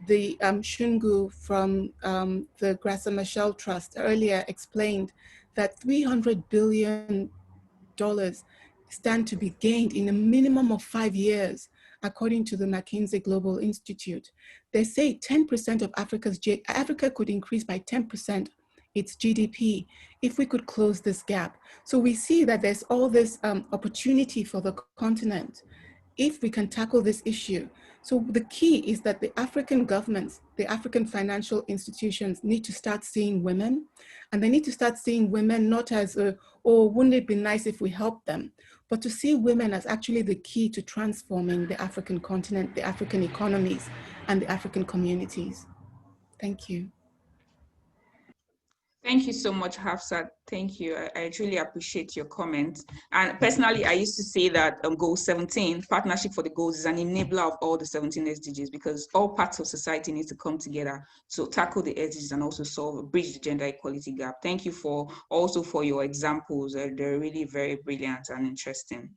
G: the Shungu from the Grassa Michel Trust earlier explained that $300 billion stand to be gained in a minimum of 5 years, according to the McKinsey Global Institute. They say 10% of Africa could increase by 10% its GDP if we could close this gap. So we see that there's all this opportunity for the continent if we can tackle this issue. So the key is that the African governments, the African financial institutions need to start seeing women, and they need to start seeing women not as, oh, wouldn't it be nice if we helped them, but to see women as actually the key to transforming the African continent, the African economies, and the African communities. Thank you.
C: Thank you so much, Hafsat. Thank you. I truly appreciate your comments. And personally, I used to say that Goal 17, Partnership for the Goals, is an enabler of all the 17 SDGs, because all parts of society need to come together to tackle the SDGs and also bridge the gender equality gap. Thank you for your examples. They're really very brilliant and interesting.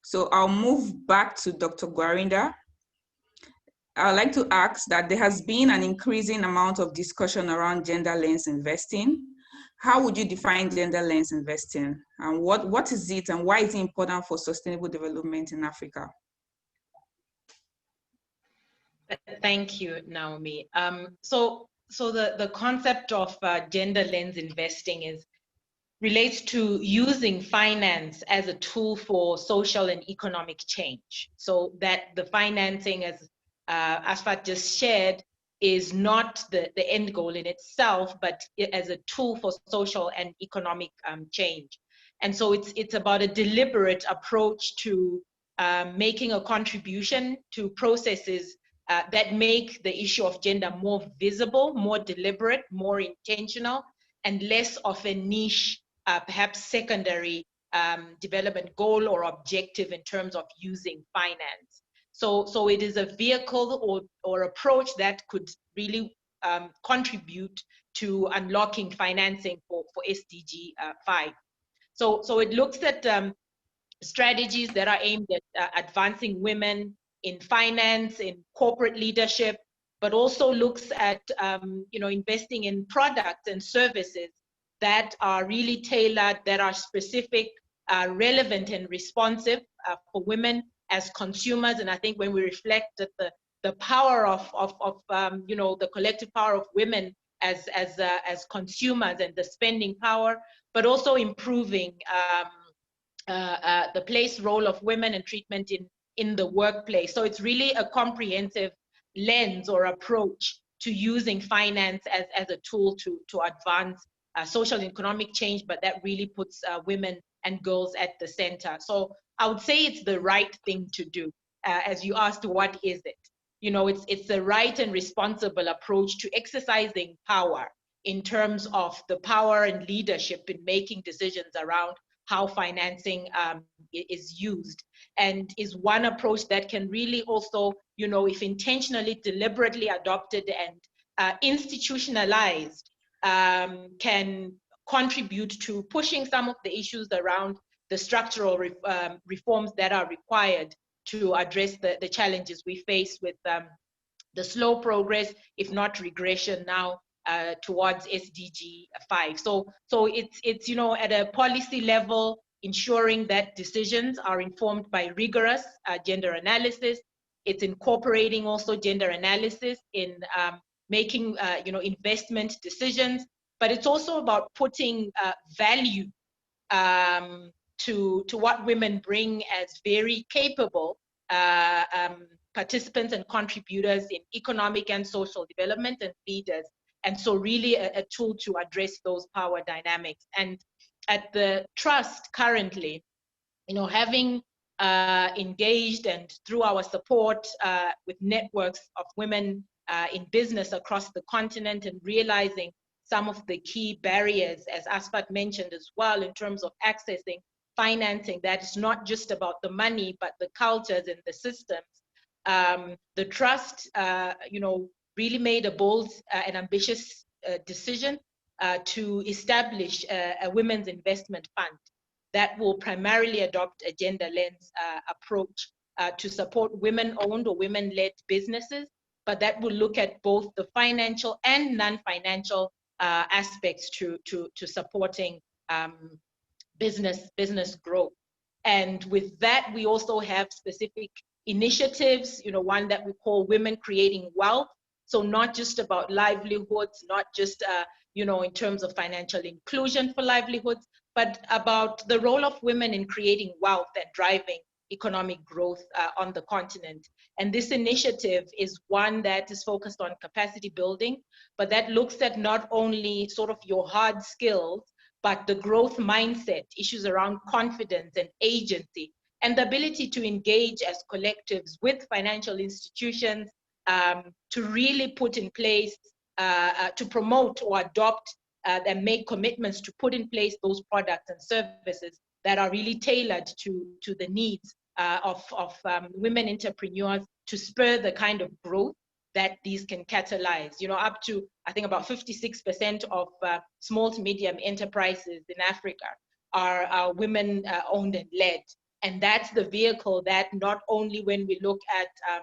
C: So I'll move back to Dr. Gwarinda. I'd like to ask that there has been an increasing amount of discussion around gender lens investing. How would you define gender lens investing? And what is it, and why is it important for sustainable development in Africa?
D: Thank you, Naomi. So the concept of gender lens investing relates to using finance as a tool for social and economic change. So that the financing, as Asfat just shared, is not the end goal in itself, but as a tool for social and economic change. And so it's about a deliberate approach to making a contribution to processes that make the issue of gender more visible, more deliberate, more intentional, and less of a niche, perhaps secondary development goal or objective in terms of using finance. So it is a vehicle or approach that could really contribute to unlocking financing for SDG 5. So it looks at strategies that are aimed at advancing women in finance, in corporate leadership, but also looks at investing in products and services that are really tailored, that are specific, relevant and responsive for women as consumers. And I think when we reflect at the power of the collective power of women as consumers and the spending power, but also improving the place, role of women and treatment in the workplace. So it's really a comprehensive lens or approach to using finance as a tool to advance social and economic change, but that really puts women and girls at the center. So I would say it's the right thing to do. as you asked, what is it? You know, it's the right and responsible approach to exercising power in terms of the power and leadership in making decisions around how financing is used, and is one approach that can really also, you know, if intentionally, deliberately adopted and institutionalized, can contribute to pushing some of the issues around the structural reforms that are required to address the challenges we face with the slow progress, if not regression now, towards SDG 5. So it's you know, at a policy level, ensuring that decisions are informed by rigorous gender analysis. It's incorporating also gender analysis in making you know, investment decisions, but it's also about putting value to what women bring as very capable participants and contributors in economic and social development, and leaders. And so really a tool to address those power dynamics. And at the trust currently, you know, having engaged and through our support with networks of women in business across the continent, and realizing some of the key barriers, as Asfat mentioned as well, in terms of accessing financing, that is not just about the money, but the cultures and the systems. The trust, you know, really made a bold and ambitious decision to establish a women's investment fund that will primarily adopt a gender lens approach to support women-owned or women-led businesses, but that will look at both the financial and non-financial aspects to supporting business growth. And with that, we also have specific initiatives, you know, one that we call Women Creating Wealth. So not just about livelihoods, not just, you know, in terms of financial inclusion for livelihoods, but about the role of women in creating wealth and driving economic growth on the continent. And this initiative is one that is focused on capacity building, but that looks at not only sort of your hard skills, but the growth mindset, issues around confidence and agency, and the ability to engage as collectives with financial institutions to really put in place, to promote or adopt and make commitments to put in place those products and services that are really tailored to the needs of women entrepreneurs, to spur the kind of growth that these can catalyze. You know, up to, I think, about 56% of small to medium enterprises in Africa are women owned and led. And that's the vehicle that not only when we look at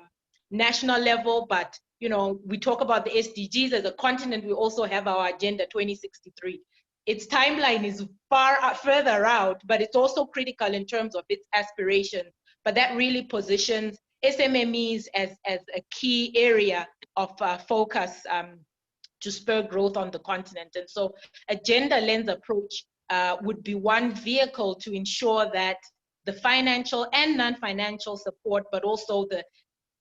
D: national level, but, you know, we talk about the SDGs as a continent, we also have our Agenda 2063. Its timeline is far further out, but it's also critical in terms of its aspirations. But that really positions SMMEs as a key area of focus to spur growth on the continent. And so a gender lens approach would be one vehicle to ensure that the financial and non-financial support, but also the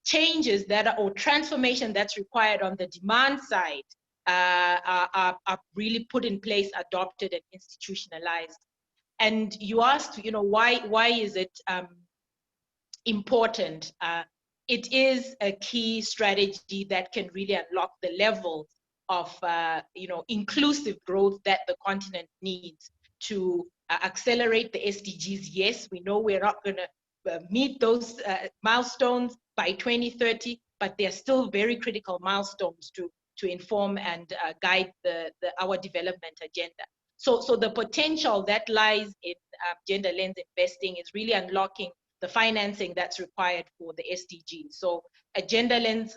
D: changes that are, or transformation that's required on the demand side are really put in place, adopted, and institutionalized. And you asked, you know, why is it important? It is a key strategy that can really unlock the levels of you know, inclusive growth that the continent needs to accelerate the SDGs. Yes, we know we're not going to meet those milestones by 2030, but they're still very critical milestones to inform and guide our development agenda. So the potential that lies in gender lens investing is really unlocking the financing that's required for the SDGs. So a gender lens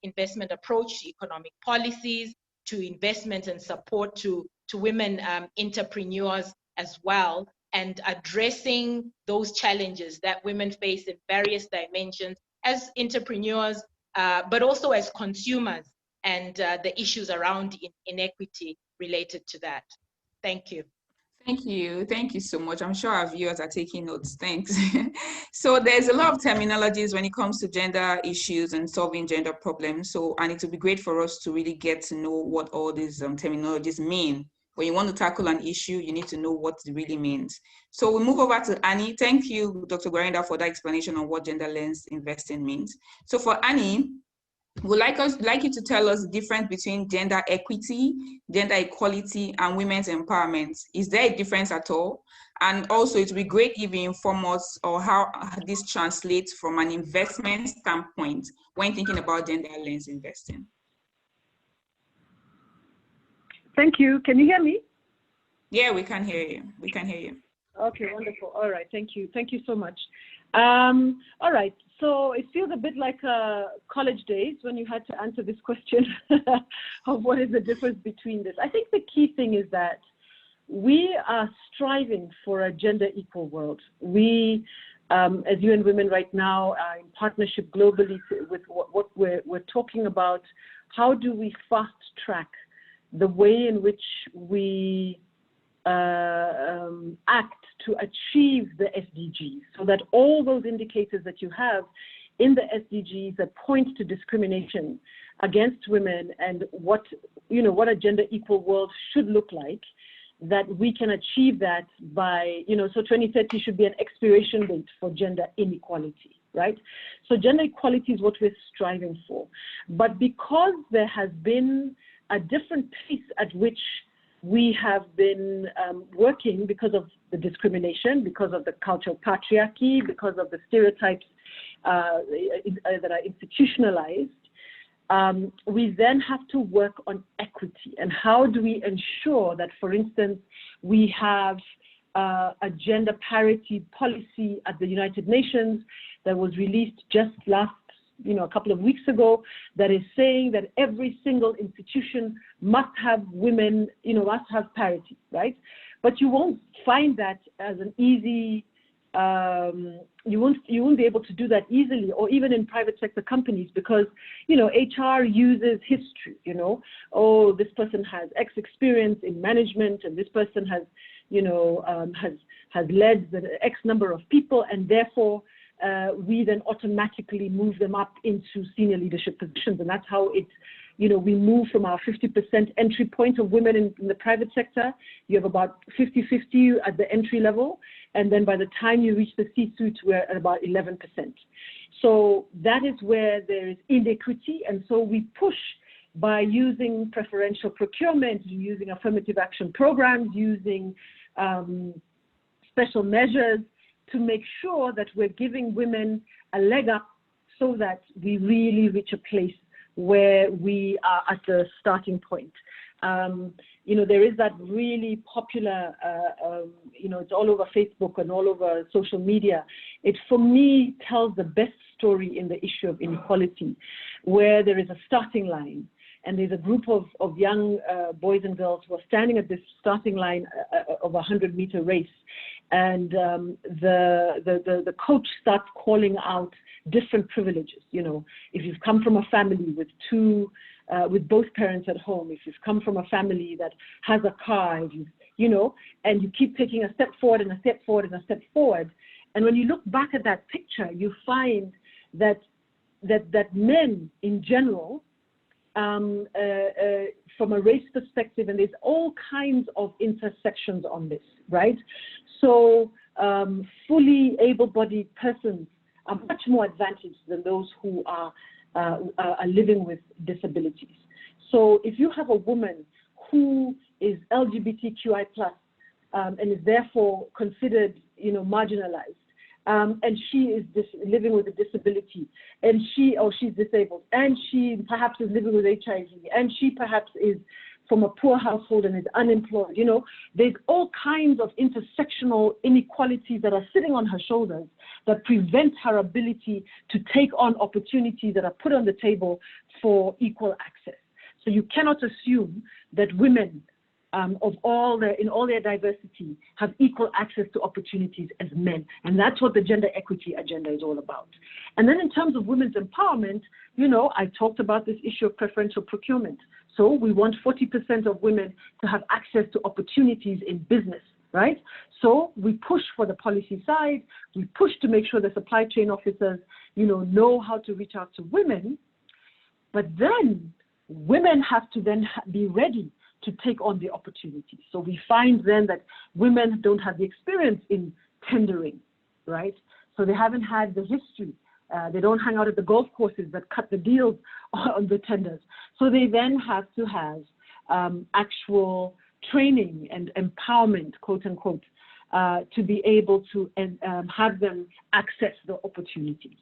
D: investment approach to economic policies, to investment and support to women entrepreneurs as well, and addressing those challenges that women face in various dimensions as entrepreneurs, but also as consumers, and the issues around inequity related to that. Thank you.
C: Thank you. Thank you so much. I'm sure our viewers are taking notes. Thanks. So there's a lot of terminologies when it comes to gender issues and solving gender problems. So, and it would be great for us to really get to know what all these terminologies mean when you want to tackle an issue, you need to know what it really means. So we move over to Annie. Thank you, Dr. Guarinda, for that explanation on what gender lens investing means. So for Annie, we'd like you to tell us the difference between gender equity, gender equality, and women's empowerment. Is there a difference at all? And also, it would be great if you inform us or how this translates from an investment standpoint when thinking about gender lens investing.
E: Thank you. Can you hear me?
C: Yeah, we can hear you. We can hear you.
E: Okay, wonderful. All right, thank you. Thank you so much. All right, so it feels a bit like college days when you had to answer this question of what is the difference between this. I think the key thing is that we are striving for a gender equal world. We, as UN Women right now, are in partnership globally with what we're talking about. How do we fast track the way in which we act to achieve the SDGs, so that all those indicators that you have in the SDGs that point to discrimination against women and what a gender equal world should look like, that we can achieve that by, so 2030 should be an expiration date for gender inequality, right? So gender equality is what we're striving for. But because there has been a different pace at which we have been working because of the discrimination, because of the cultural patriarchy, because of the stereotypes that are institutionalized, we then have to work on equity. And how do we ensure that, for instance, we have a gender parity policy at the United Nations that was released just a couple of weeks ago, that is saying that every single institution must have women, must have parity, right? But you won't find that as an easy, you won't be able to do that easily, or even in private sector companies, because, HR uses history, oh, this person has X experience in management, and this person has, has led the X number of people, and therefore, we then automatically move them up into senior leadership positions. And that's how it, we move from our 50% entry point of women in the private sector. You have about 50-50 at the entry level. And then by the time you reach the C-suite, we're at about 11%. So that is where there is inequity. And so we push by using preferential procurement, using affirmative action programs, using special measures, to make sure that we're giving women a leg up so that we really reach a place where we are at the starting point. There is that really popular, it's all over Facebook and all over social media. It, for me, tells the best story in the issue of inequality, where there is a starting line. And there's a group of young boys and girls who are standing at this starting line of a 100-meter race. And the coach starts calling out different privileges. If you've come from a family with with both parents at home, if you've come from a family that has a car, and you keep taking a step forward and a step forward and a step forward. And when you look back at that picture, you find that men in general, from a race perspective, and there's all kinds of intersections on this, right? So fully able-bodied persons are much more advantaged than those who are living with disabilities. So if you have a woman who is LGBTQI+, and is therefore considered, marginalized, and she is living with a disability, and she's disabled, and she perhaps is living with HIV, and she perhaps is from a poor household and is unemployed, there's all kinds of intersectional inequalities that are sitting on her shoulders that prevent her ability to take on opportunities that are put on the table for equal access. So you cannot assume that women in all their diversity have equal access to opportunities as men. And that's what the gender equity agenda is all about. And then in terms of women's empowerment, I talked about this issue of preferential procurement. So we want 40% of women to have access to opportunities in business, right? So we push for the policy side, we push to make sure the supply chain officers, know how to reach out to women, but then women have to then be ready to take on the opportunities. So we find then that women don't have the experience in tendering, right? So they haven't had the history. They don't hang out at the golf courses that cut the deals on the tenders. So they then have to have actual training and empowerment, quote unquote, to be able to have them access the opportunities.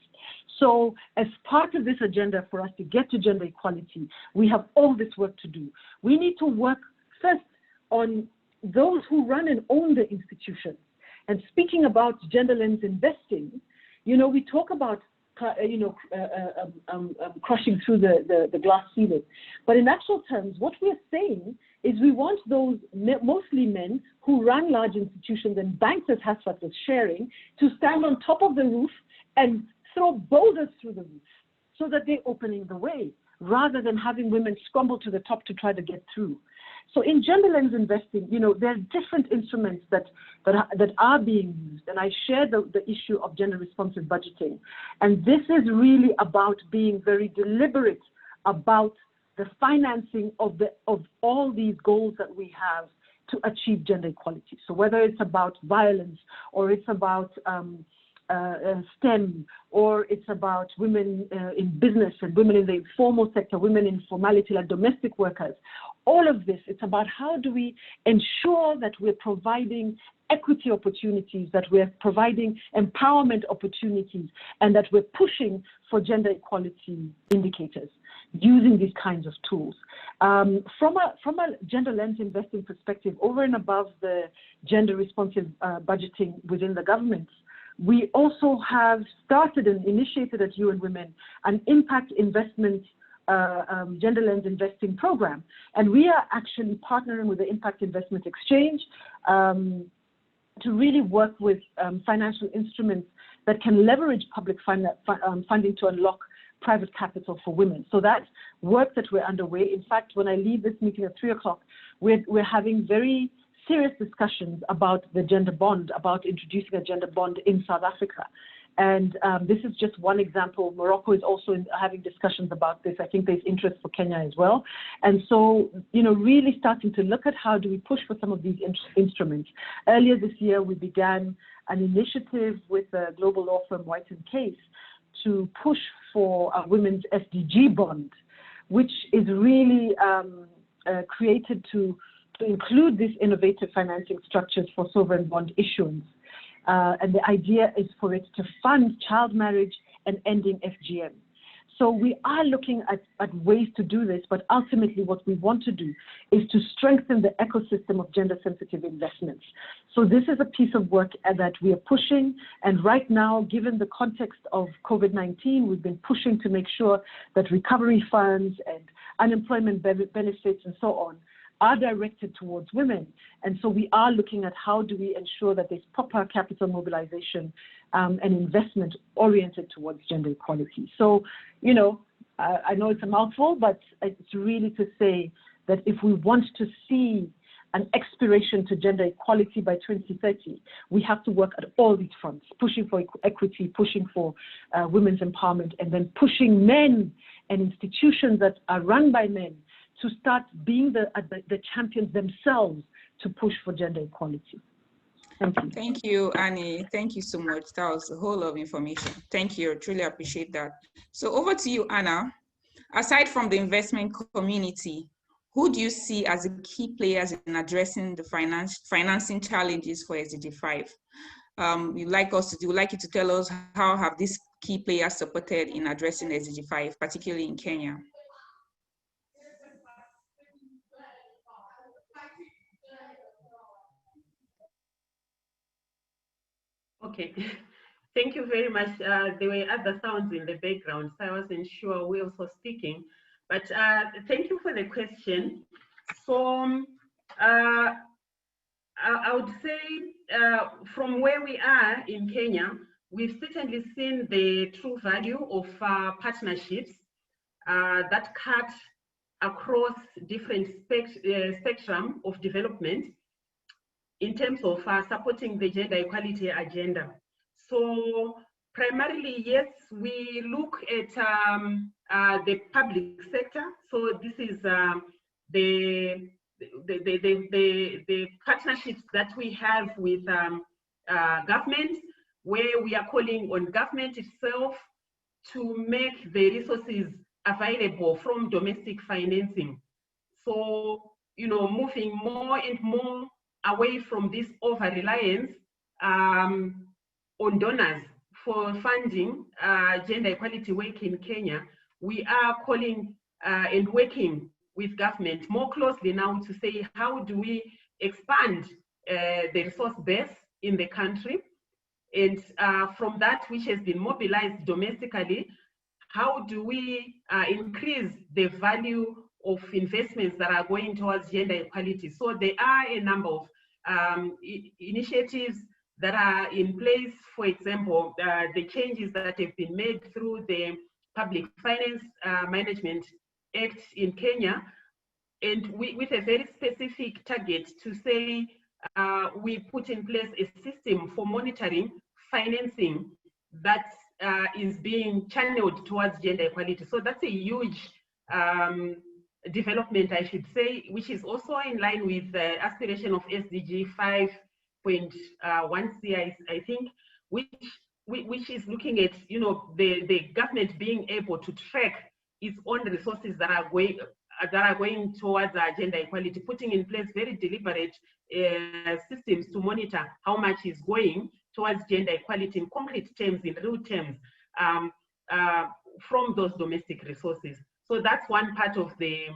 E: So as part of this agenda for us to get to gender equality, we have all this work to do. We need to work first on those who run and own the institutions. And speaking about gender lens investing, you know, we talk about crushing through the glass ceiling. But in actual terms, what we're saying is we want those mostly men who run large institutions and banks, as Hasfat was sharing, to stand on top of the roof and throw boulders through the roof so that they're opening the way, rather than having women scramble to the top to try to get through. So in gender lens investing, you know, there are different instruments that are being used. And I share the issue of gender responsive budgeting. And this is really about being very deliberate about the financing of all these goals that we have to achieve gender equality. So whether it's about violence, or it's about STEM, or it's about women in business and women in the informal sector, women in formality like domestic workers, all of this, it's about how do we ensure that we're providing equity opportunities, that we're providing empowerment opportunities, and that we're pushing for gender equality indicators using these kinds of tools. From a gender lens investing perspective, over and above the gender responsive budgeting within the government, we also have started and initiated at UN Women an impact investment gender lens investing program. And we are actually partnering with the Impact Investment Exchange to really work with financial instruments that can leverage public funding to unlock private capital for women. So that's work that we're underway. In fact, when I leave this meeting at 3 o'clock, we're having very serious discussions about the gender bond, about introducing a gender bond in South Africa. And this is just one example. Morocco is also having discussions about this. I think there's interest for Kenya as well. And so, you know, really starting to look at how do we push for some of these instruments. Earlier this year, we began an initiative with the global law firm White & Case to push for a women's SDG bond, which is really created to include these innovative financing structures for sovereign bond issuance. And the idea is for it to fund child marriage and ending FGM. So we are looking at ways to do this, but ultimately what we want to do is to strengthen the ecosystem of gender-sensitive investments. So this is a piece of work that we are pushing, and right now, given the context of COVID-19, we've been pushing to make sure that recovery funds and unemployment benefits and so on are directed towards women. And so we are looking at how do we ensure that there's proper capital mobilization and investment oriented towards gender equality. So, you know, I know it's a mouthful, but it's really to say that if we want to see an expiration to gender equality by 2030, we have to work at all these fronts, pushing for equity, pushing for women's empowerment, and then pushing men and institutions that are run by men to start being the champions themselves to push for gender equality. Thank you.
C: Thank you, Annie. Thank you so much. That was a whole lot of information. Thank you. Truly appreciate that. So over to you, Anna. Aside from the investment community, who do you see as the key players in addressing the financing challenges for SDG 5? We'd like you to tell us how have these key players supported in addressing SDG 5, particularly in Kenya?
F: Okay, thank you very much. There were other sounds in the background, so I wasn't sure who else was speaking. But thank you for the question. So I would say from where we are in Kenya, we've certainly seen the true value of partnerships that cut across different spectrum of development in terms of supporting the gender equality agenda. So primarily, yes, we look at the public sector. So this is the the partnerships that we have with government, where we are calling on government itself to make the resources available from domestic financing. So, you know, moving more and more away from this over-reliance on donors for funding gender equality work in Kenya, we are calling and working with government more closely now to say, how do we expand the resource base in the country? And from that which has been mobilized domestically, how do we increase the value of investments that are going towards gender equality? So there are a number of initiatives that are in place. For example, the changes that have been made through the Public Finance Management Act in Kenya, and with a very specific target to say we put in place a system for monitoring financing that is being channeled towards gender equality. So that's a huge development, I should say, which is also in line with the aspiration of SDG 5.1C, I think, which is looking at, you know, the government being able to track its own resources that are going towards gender equality, putting in place very deliberate systems to monitor how much is going towards gender equality in concrete terms, in real terms, from those domestic resources. So that's one part of the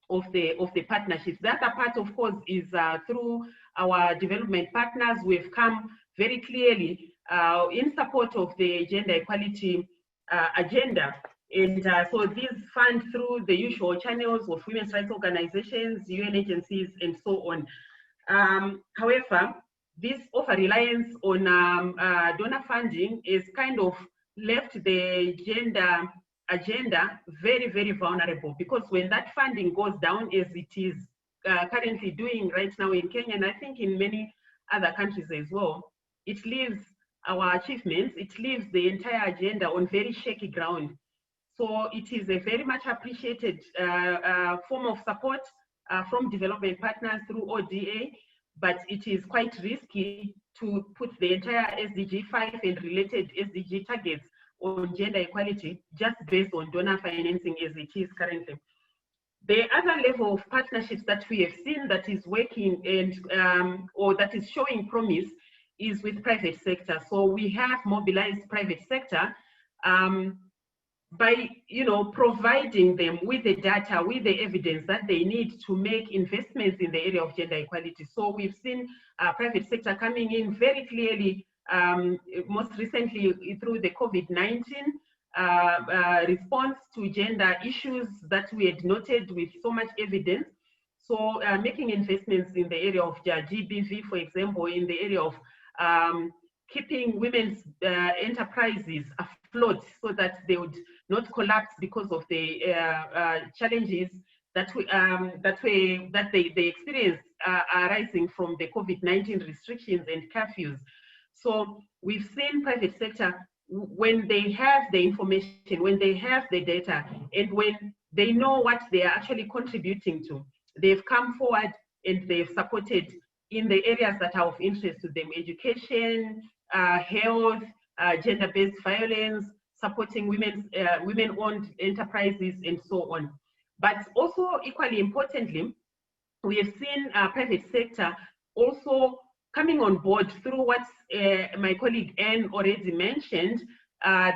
F: partnerships. The other part, of course, is through our development partners. We've come very clearly in support of the gender equality agenda. And so these fund through the usual channels of women's rights organizations, UN agencies, and so on. However, this over-reliance on donor funding is kind of left the gender agenda very, very vulnerable, because when that funding goes down, as it is currently doing right now in Kenya, and I think in many other countries as well, it leaves our achievements, it leaves the entire agenda on very shaky ground. So it is a very much appreciated form of support from development partners through ODA, but it is quite risky to put the entire SDG 5 and related SDG targets on gender equality just based on donor financing as it is currently. The other level of partnerships that we have seen that is working and or that is showing promise is with private sector. So we have mobilized private sector by, you know, providing them with the data, with the evidence that they need to make investments in the area of gender equality. So we've seen private sector coming in very clearly, most recently through the COVID-19 response to gender issues that we had noted with so much evidence. So making investments in the area of GBV, for example, in the area of keeping women's enterprises afloat so that they would not collapse because of the challenges that they experienced arising from the COVID-19 restrictions and curfews. So we've seen private sector, when they have the information, when they have the data, and when they know what they are actually contributing to, they've come forward and they've supported in the areas that are of interest to them: education, health, gender-based violence, supporting women-owned enterprises, and so on. But also, equally importantly, we have seen private sector also coming on board through what my colleague Anne already mentioned,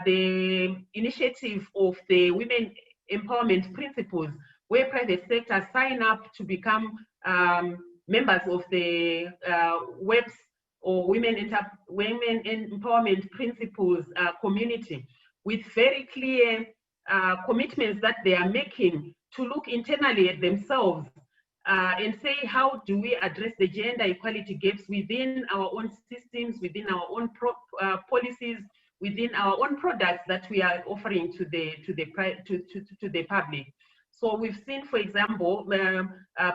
F: the initiative of the Women Empowerment Principles, where private sector sign up to become members of the WEPS, or Women Empowerment Principles community, with very clear commitments that they are making to look internally at themselves and say, how do we address the gender equality gaps within our own systems, within our own policies, within our own products that we are offering to the public. So we've seen, for example,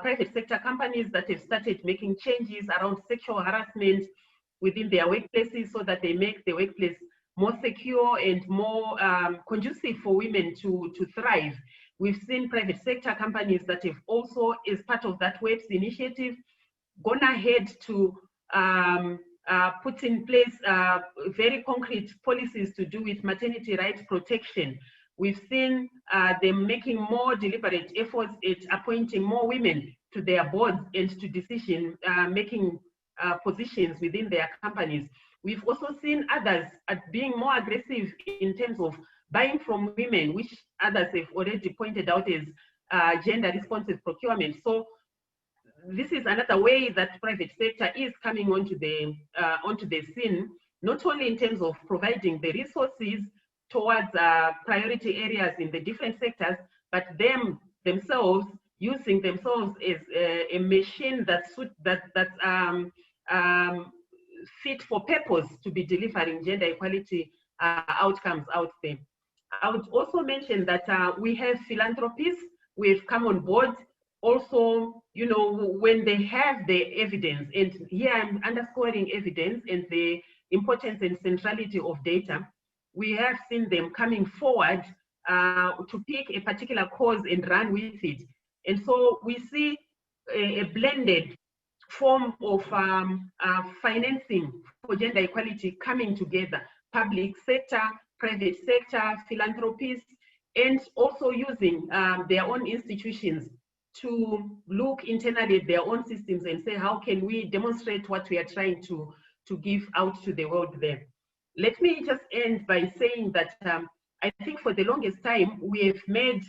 F: private sector companies that have started making changes around sexual harassment within their workplaces, so that they make the workplace more secure and more conducive for women to thrive. We've seen private sector companies that have also, as part of that WEPS initiative, gone ahead to put in place very concrete policies to do with maternity rights protection. We've seen them making more deliberate efforts at appointing more women to their boards and to decision-making positions within their companies. We've also seen others being more aggressive in terms of buying from women, which others have already pointed out as gender-responsive procurement. So this is another way that private sector is coming onto the scene, not only in terms of providing the resources towards priority areas in the different sectors, but themselves using themselves as a machine that's fit for purpose to be delivering gender equality outcomes out there. I would also mention that we have philanthropists. We've come on board also, you know, when they have the evidence, and here I'm underscoring evidence and the importance and centrality of data, we have seen them coming forward to pick a particular cause and run with it. And so we see a blended form of financing for gender equality coming together, public sector, private sector, philanthropists, and also using their own institutions to look internally at their own systems and say, how can we demonstrate what we are trying to give out to the world there? Let me just end by saying that I think for the longest time, we have made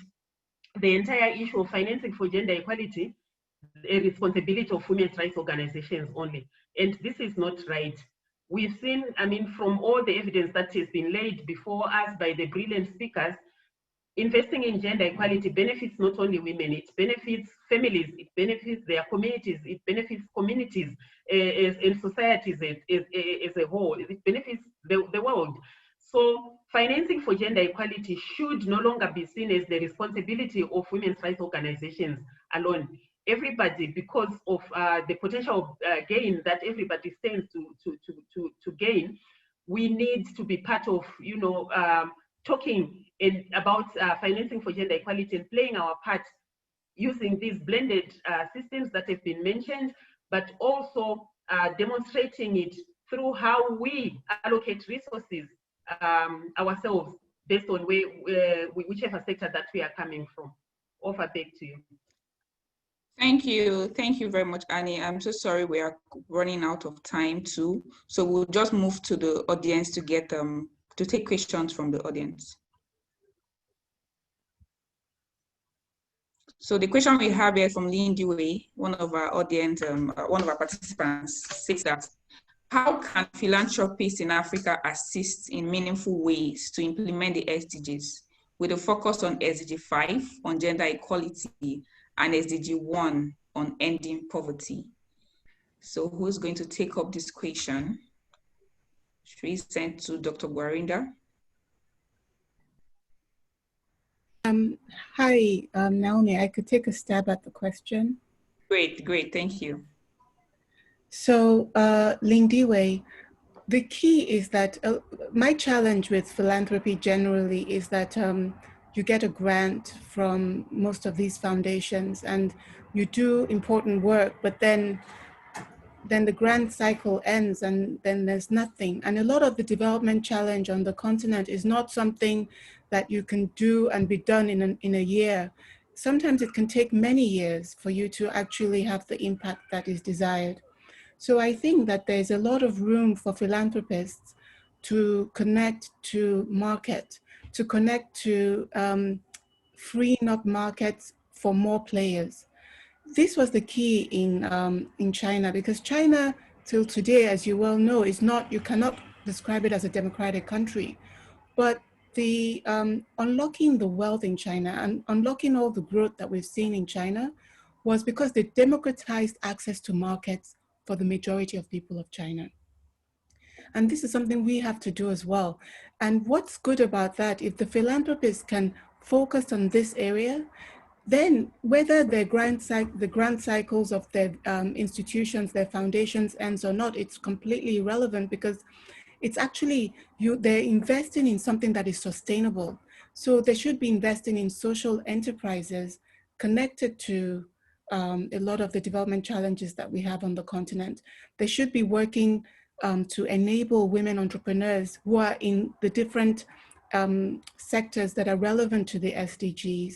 F: the entire issue of financing for gender equality a responsibility of women's rights organizations only. And this is not right. We've seen, I mean, from all the evidence that has been laid before us by the brilliant speakers, investing in gender equality benefits not only women, it benefits families, it benefits their communities, it benefits communities and societies as a whole, it benefits the world. So financing for gender equality should no longer be seen as the responsibility of women's rights organizations alone. Everybody, because of the potential gain that everybody stands to gain, we need to be part of, you know, talking about financing for gender equality and playing our part using these blended systems that have been mentioned, but also demonstrating it through how we allocate resources ourselves based on whichever sector that we are coming from. Over back to you.
C: Thank you very much, Annie. I'm so sorry we are running out of time too. So we'll just move to the audience to get to take questions from the audience. So the question we have here from Lindy Way, one of our audience, one of our participants, says that, how can philanthropists in Africa assist in meaningful ways to implement the SDGs with a focus on SDG 5 on gender equality and SDG 1 on ending poverty? So who's going to take up this question? Should we send to Dr. Gwarinda?
G: Hi, Naomi, I could take a stab at the question.
C: Great, thank you.
G: So, Lindiwe, the key is that my challenge with philanthropy generally is that you get a grant from most of these foundations and you do important work, but then the grant cycle ends and then there's nothing. And a lot of the development challenge on the continent is not something that you can do and be done in a year. Sometimes it can take many years for you to actually have the impact that is desired. So I think that there's a lot of room for philanthropists to connect to market, to connect to freeing up markets for more players. This was the key in China, because China till today, as you well know, is not, you cannot describe it as a democratic country, but the unlocking the wealth in China and unlocking all the growth that we've seen in China was because they democratized access to markets for the majority of people of China. And this is something we have to do as well. And what's good about that, if the philanthropists can focus on this area, then whether the grant cycles of their institutions, their foundations ends or not, it's completely irrelevant, because it's actually, they're investing in something that is sustainable. So they should be investing in social enterprises connected to a lot of the development challenges that we have on the continent. They should be working to enable women entrepreneurs who are in the different sectors that are relevant to the SDGs.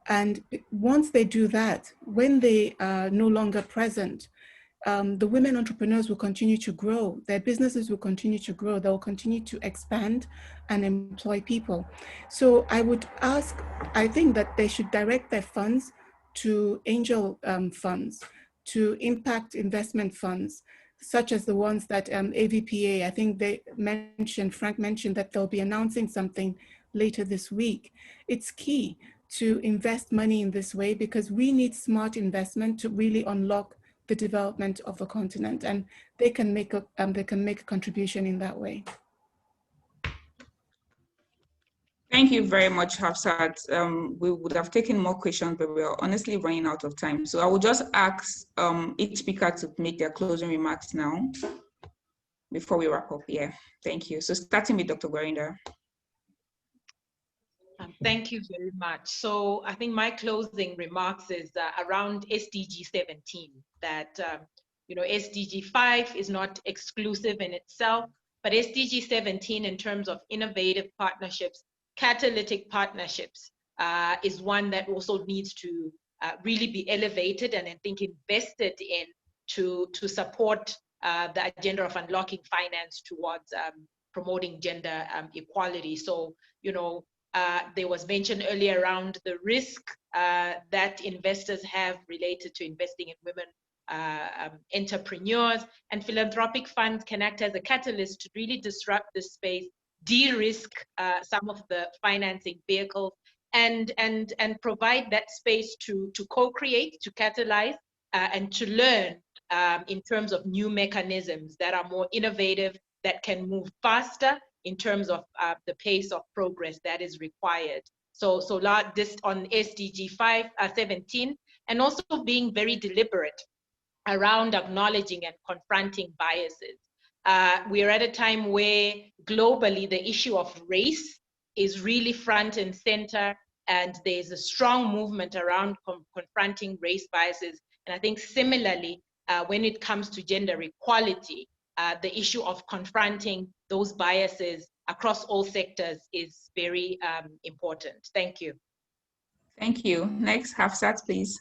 G: And once they do that, when they are no longer present, the women entrepreneurs will continue to grow. Their businesses will continue to grow. They'll continue to expand and employ people. So I would ask, I think that they should direct their funds to angel funds, to impact investment funds, such as the ones that AVPA, I think Frank mentioned that they'll be announcing something later this week. It's key to invest money in this way because we need smart investment to really unlock the development of the continent, and they can make a contribution in that way.
C: Thank you very much, Hafsat. We would have taken more questions, but we are honestly running out of time. So I will just ask each speaker to make their closing remarks now before we wrap up. Yeah, thank you. So starting with Dr. Gwarinda.
D: Thank you very much. So I think my closing remarks is around SDG 17, that SDG 5 is not exclusive in itself, but SDG 17 in terms of innovative partnerships, catalytic partnerships, is one that also needs to really be elevated and I think invested in to support the agenda of unlocking finance towards promoting gender equality. So, there was mention earlier around the risk that investors have related to investing in women entrepreneurs, and philanthropic funds can act as a catalyst to really disrupt this space, de-risk some of the financing vehicles, and provide that space to co-create, to catalyze, and to learn in terms of new mechanisms that are more innovative, that can move faster in terms of the pace of progress that is required. So this on SDG 17, and also being very deliberate around acknowledging and confronting biases. We are at a time where globally the issue of race is really front and center, and there's a strong movement around confronting race biases. And I think similarly, when it comes to gender equality, the issue of confronting those biases across all sectors is very important. Thank you.
C: Thank you. Next, Hafsat, please.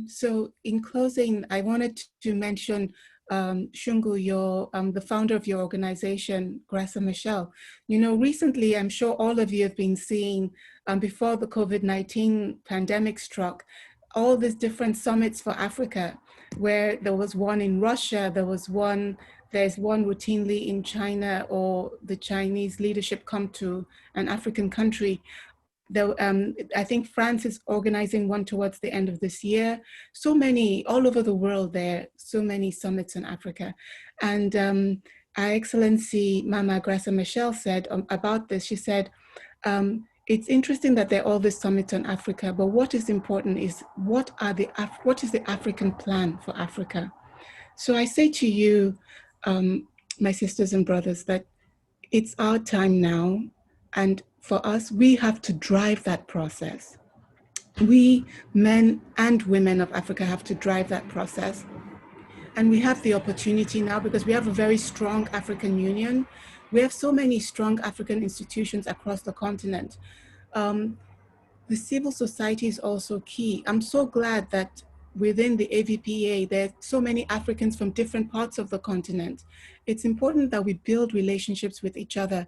G: So in closing, I wanted to mention Shungu, the founder of your organization, Grasa Michelle. Recently, I'm sure all of you have been seeing, before the COVID-19 pandemic struck, all these different summits for Africa, where there was one in Russia, there's one routinely in China, or the Chinese leadership come to an African country. I think France is organizing one towards the end of this year. So many, all over the world, there are so many summits in Africa. And Her Excellency Mama Grasa Michelle said about this, she said, it's interesting that there are all these summits on Africa, but what is important is what is the African plan for Africa? So I say to you, my sisters and brothers, that it's our time now, and for us, we have to drive that process. We, men and women of Africa, have to drive that process. And we have the opportunity now because we have a very strong African Union. We have so many strong African institutions across the continent. The civil society is also key. I'm so glad that within the AVPA, there are so many Africans from different parts of the continent. It's important that we build relationships with each other,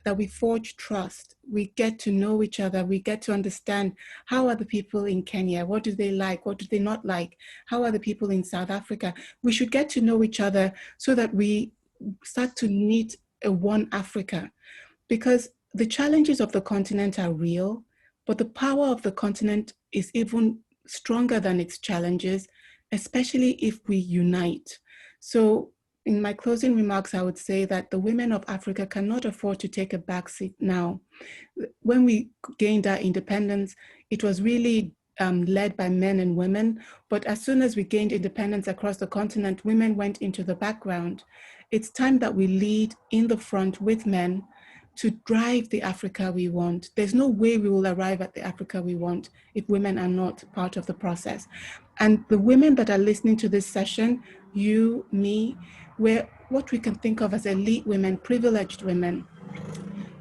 G: that we forge trust, we get to know each other, we get to understand how are the people in Kenya, what do they like, what do they not like, how are the people in South Africa. We should get to know each other so that we start to knit a one Africa, because the challenges of the continent are real, but the power of the continent is even stronger than its challenges, especially if we unite. So in my closing remarks, I would say that the women of Africa cannot afford to take a backseat now. When we gained our independence, it was really led by men and women, but as soon as we gained independence across the continent, women went into the background. It's time that we lead in the front with men to drive the Africa we want. There's no way we will arrive at the Africa we want if women are not part of the process. And the women that are listening to this session, you, me, we're what we can think of as elite women, privileged women.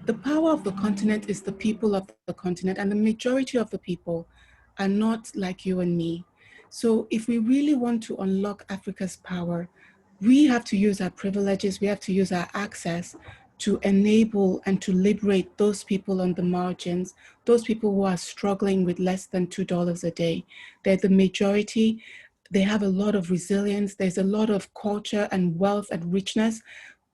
G: The power of the continent is the people of the continent, and the majority of the people are not like you and me. So if we really want to unlock Africa's power, we have to use our privileges, we have to use our access to enable and to liberate those people on the margins, those people who are struggling with less than $2 a day. They're the majority. They have a lot of resilience. There's a lot of culture and wealth and richness.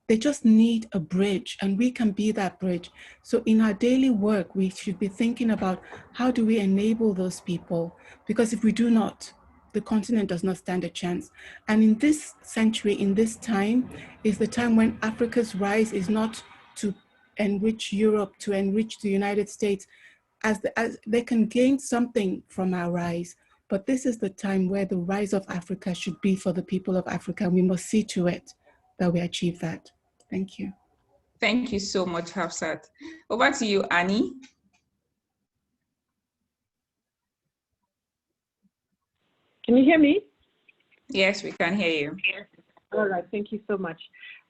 G: They just need a bridge, and we can be that bridge. So in our daily work, we should be thinking about how do we enable those people? Because if we do not, the continent does not stand a chance. And in this century, in this time, is the time when Africa's rise is not to enrich Europe, to enrich the United States, as they can gain something from our rise. But this is the time where the rise of Africa should be for the people of Africa. We must see to it that we achieve that. Thank you.
C: Thank you so much, Hafsat. Over to you, Annie.
E: Can you hear me?
C: Yes, we can hear you.
E: All right, thank you so much.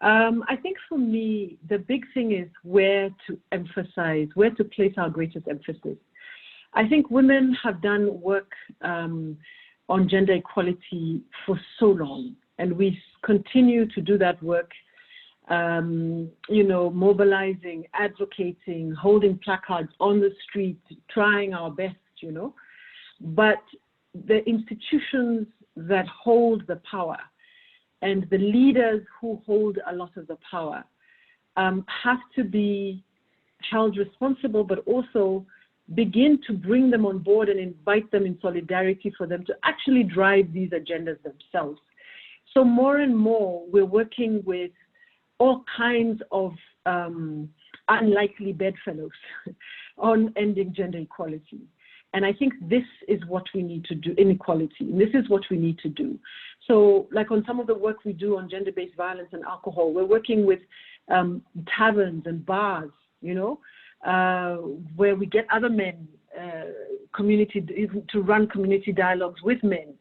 E: I think for me, the big thing is where to emphasize, where to place our greatest emphasis. I think women have done work on gender equality for so long, and we continue to do that work, you know, mobilizing, advocating, holding placards on the street, trying our best, you know. But the institutions that hold the power and the leaders who hold a lot of the power have to be held responsible, but also begin to bring them on board and invite them in solidarity for them to actually drive these agendas themselves. So more and more, we're working with all kinds of unlikely bedfellows on ending gender equality. And I think this is what we need to do, inequality. And this is what we need to do. So like on some of the work we do on gender-based violence and alcohol, we're working with taverns and bars, you know, where we get other men to run community dialogues with men,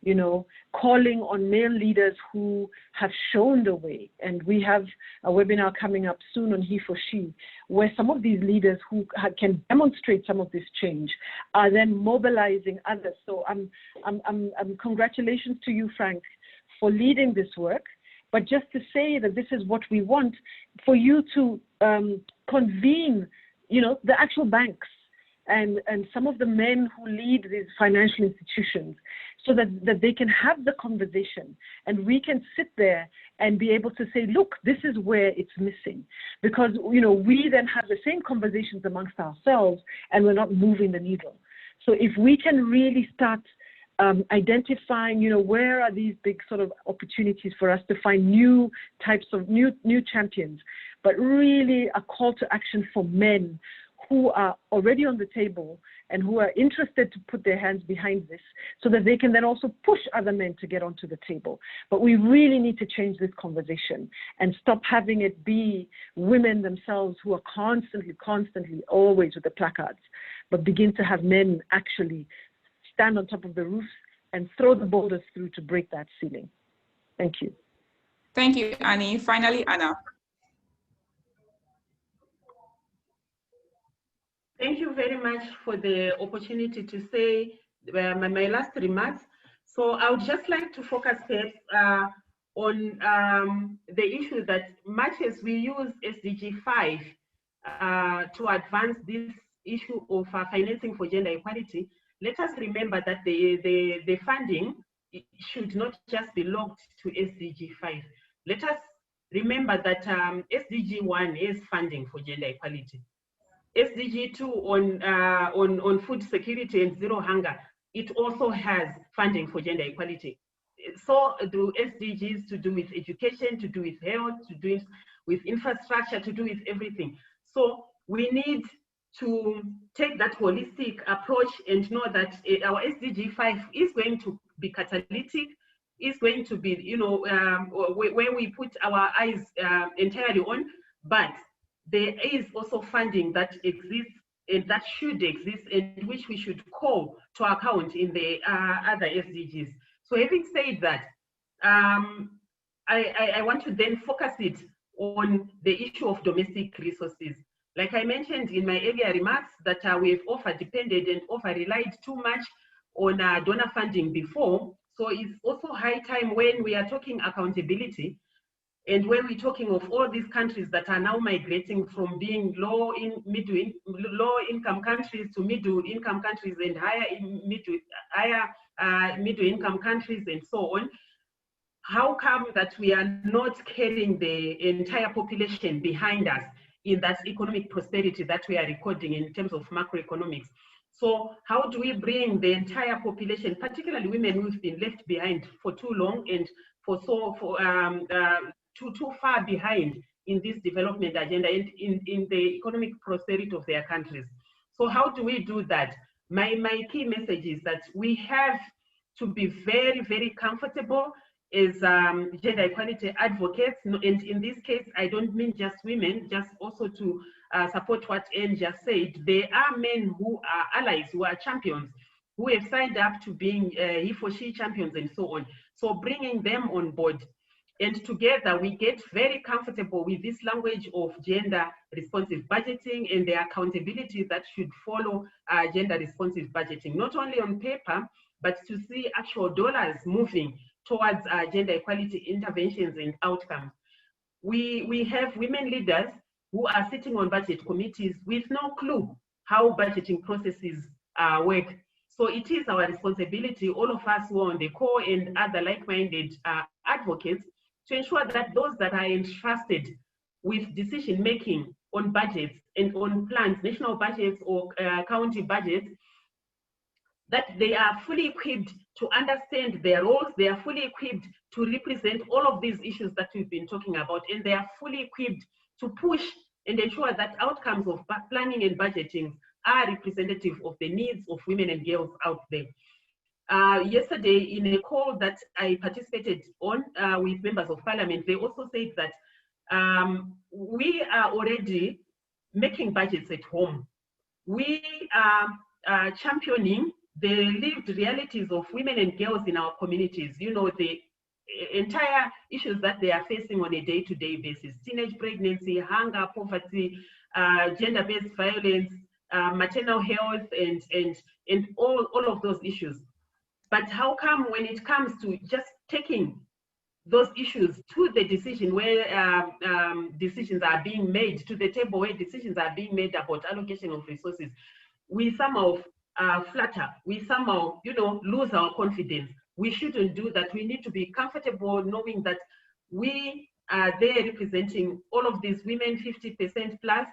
E: you know, calling on male leaders who have shown the way. And we have a webinar coming up soon on he for she, where some of these leaders who can demonstrate some of this change are then mobilizing others. So congratulations to you, Frank, for leading this work. But just to say that this is what we want, for you to convene, you know, the actual banks and some of the men who lead these financial institutions, so that they can have the conversation and we can sit there and be able to say, look, this is where it's missing. Because, you know, we then have the same conversations amongst ourselves and we're not moving the needle. So if we can really start identifying, you know, where are these big sort of opportunities for us to find new types of new champions, but really a call to action for men who are already on the table and who are interested to put their hands behind this so that they can then also push other men to get onto the table. But we really need to change this conversation and stop having it be women themselves who are constantly always with the placards, but begin to have men actually stand on top of the roofs and throw the boulders through to break that ceiling. Thank you.
C: Thank you, Annie. Finally, Anna.
F: Thank you very much for the opportunity to say my last remarks. So I would just like to focus perhaps on the issue that much as we use SDG 5 to advance this issue of financing for gender equality, let us remember that the funding should not just be locked to SDG 5. Let us remember that SDG 1 is funding for gender equality. SDG 2 on food security and zero hunger, it also has funding for gender equality. So do SDGs to do with education, to do with health, to do with infrastructure, to do with everything. So we need to take that holistic approach and know that our SDG 5 is going to be catalytic, is going to be, you know, where we put our eyes entirely on, but there is also funding that exists and that should exist and which we should call to account in the other SDGs. So having said that, I want to then focus it on the issue of domestic resources. Like I mentioned in my earlier remarks that we've over-depended and over-relied too much on donor funding before. So it's also high time when we are talking accountability and when we're talking of all these countries that are now migrating from being low income countries to middle income countries and higher middle income countries and so on, how come that we are not carrying the entire population behind us in that economic prosperity that we are recording in terms of macroeconomics? So how do we bring the entire population, particularly women who've been left behind for too long and too far behind in this development agenda and in the economic prosperity of their countries? So how do we do that? My key message is that we have to be very, very comfortable as gender equality advocates. And in this case, I don't mean just women, just also to support what Anne just said. There are men who are allies, who are champions, who have signed up to being he for she champions and so on. So bringing them on board, and together we get very comfortable with this language of gender responsive budgeting and the accountability that should follow gender responsive budgeting, not only on paper, but to see actual dollars moving towards gender equality interventions and outcomes. We have women leaders who are sitting on budget committees with no clue how budgeting processes work. So it is our responsibility, all of us who are on the call and other like-minded advocates, to ensure that those that are entrusted with decision-making on budgets and on plans, national budgets or county budgets, that they are fully equipped to understand their roles, they are fully equipped to represent all of these issues that we've been talking about, and they are fully equipped to push and ensure that outcomes of planning and budgeting are representative of the needs of women and girls out there. Yesterday, in a call that I participated on with members of parliament, they also said that we are already making budgets at home. We are championing the lived realities of women and girls in our communities, you know, the entire issues that they are facing on a day-to-day basis: teenage pregnancy, hunger, poverty, gender-based violence, maternal health, and all of those issues. But how come when it comes to just taking those issues to the decision where decisions are being made, to the table where decisions are being made about allocation of resources, we somehow flutter, we somehow, you know, lose our confidence? We shouldn't do that. We need to be comfortable knowing that we are there representing all of these women, 50% plus,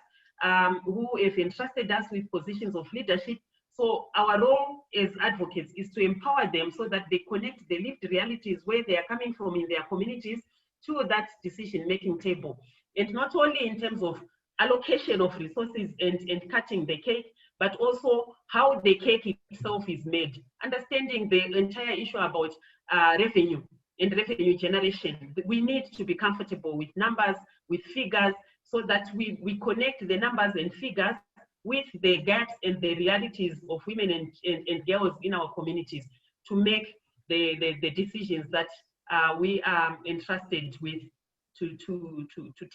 F: who have entrusted us with positions of leadership. So our role as advocates is to empower them so that they connect the lived realities where they are coming from in their communities to that decision-making table. And not only in terms of allocation of resources and cutting the cake, but also how the cake itself is made, understanding the entire issue about revenue and revenue generation. We need to be comfortable with numbers, with figures, so that we connect the numbers and figures with the gaps and the realities of women and girls in our communities to make the decisions that we are entrusted with to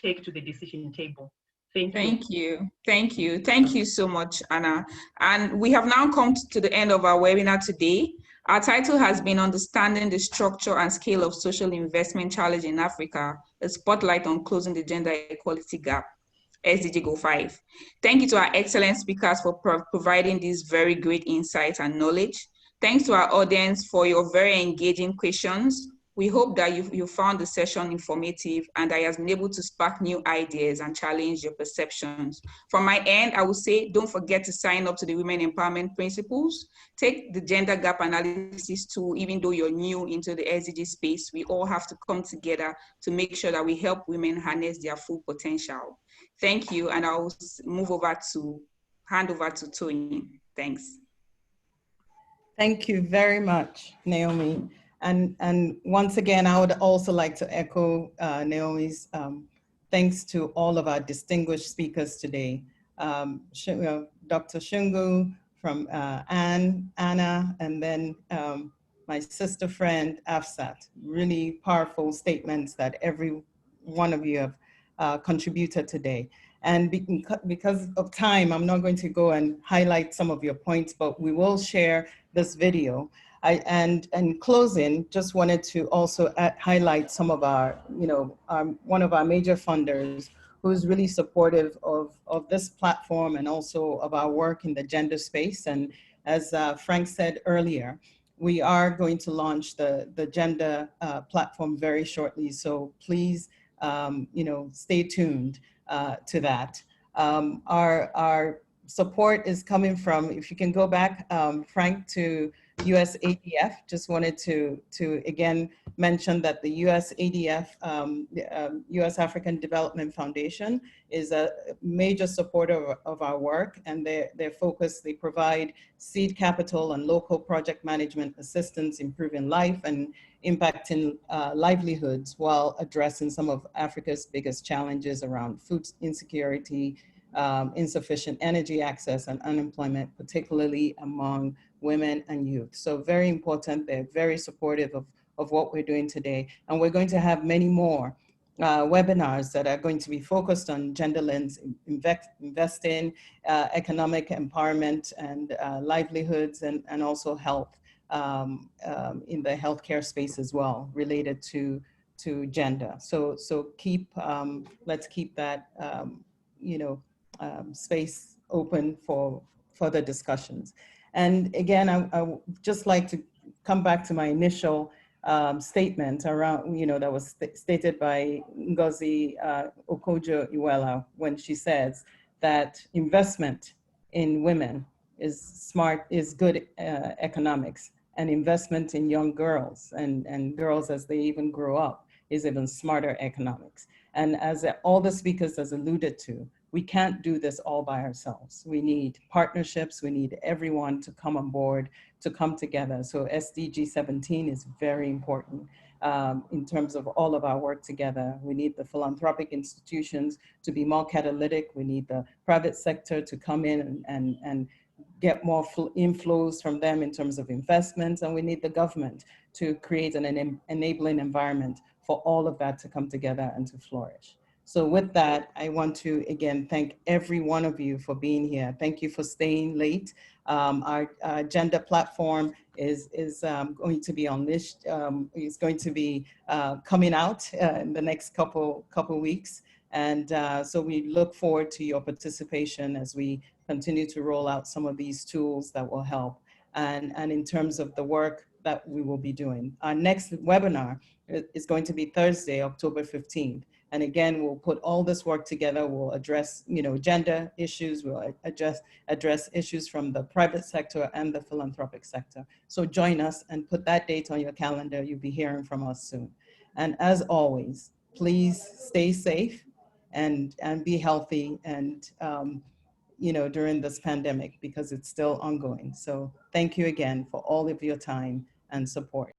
F: take to the decision table. Thank you.
C: Thank you so much, Anna. And we have now come to the end of our webinar today. Our title has been Understanding the Structure and Scale of Social Investment Challenge in Africa, a spotlight on closing the gender equality gap, SDG Goal 5. Thank you to our excellent speakers for providing these very great insights and knowledge. Thanks to our audience for your very engaging questions. We hope that you found the session informative and that it has been able to spark new ideas and challenge your perceptions. From my end, I would say, don't forget to sign up to the Women Empowerment Principles. Take the Gender Gap Analysis tool, even though you're new into the SDG space. We all have to come together to make sure that we help women harness their full potential. Thank you, and I'll hand over to Tony. Thanks.
A: Thank you very much, Naomi. And once again, I would also like to echo Naomi's thanks to all of our distinguished speakers today. Dr. Shungu, from Anna, and then my sister friend, Afsat. Really powerful statements that every one of you have contributed today. And because of time, I'm not going to go and highlight some of your points, but we will share this video. And in closing, just wanted to also highlight some of our, one of our major funders who's really supportive of this platform and also of our work in the gender space. And as Frank said earlier, we are going to launch the gender platform very shortly. So please, stay tuned to that. Our support is coming from, if you can go back, Frank, to US ADF. Just wanted to again mention that the US ADF, US African Development Foundation, is a major supporter of our work, and their focus, they provide seed capital and local project management assistance, improving life and impacting livelihoods while addressing some of Africa's biggest challenges around food insecurity, insufficient energy access, and unemployment, particularly among women and youth. So very important. They're very supportive of what we're doing today. And we're going to have many more webinars that are going to be focused on gender lens investing, economic empowerment, and livelihoods, and also health in the healthcare space as well, related to gender. So let's keep that space open for further discussions. And again, I would just like to come back to my initial statement around, that was stated by Ngozi Okojo-Iweala when she says that investment in women is good economics, and investment in young girls and girls as they even grow up is even smarter economics. And as all the speakers has alluded to, we can't do this all by ourselves. We need partnerships. We need everyone to come on board, to come together. So SDG 17 is very important in terms of all of our work together. We need the philanthropic institutions to be more catalytic. We need the private sector to come in and get more inflows from them in terms of investments. And we need the government to create an enabling environment for all of that to come together and to flourish. So with that, I want to again thank every one of you for being here. Thank you for staying late. Our agenda platform is going to be unleashed. Is going to be coming out in the next couple weeks. And so we look forward to your participation as we continue to roll out some of these tools that will help. And in terms of the work that we will be doing. Our next webinar is going to be Thursday, October 15th. And again, we'll put all this work together. We'll address, gender issues. We'll address issues from the private sector and the philanthropic sector. So join us and put that date on your calendar. You'll be hearing from us soon. And as always, please stay safe and be healthy, and during this pandemic, because it's still ongoing. So thank you again for all of your time and support.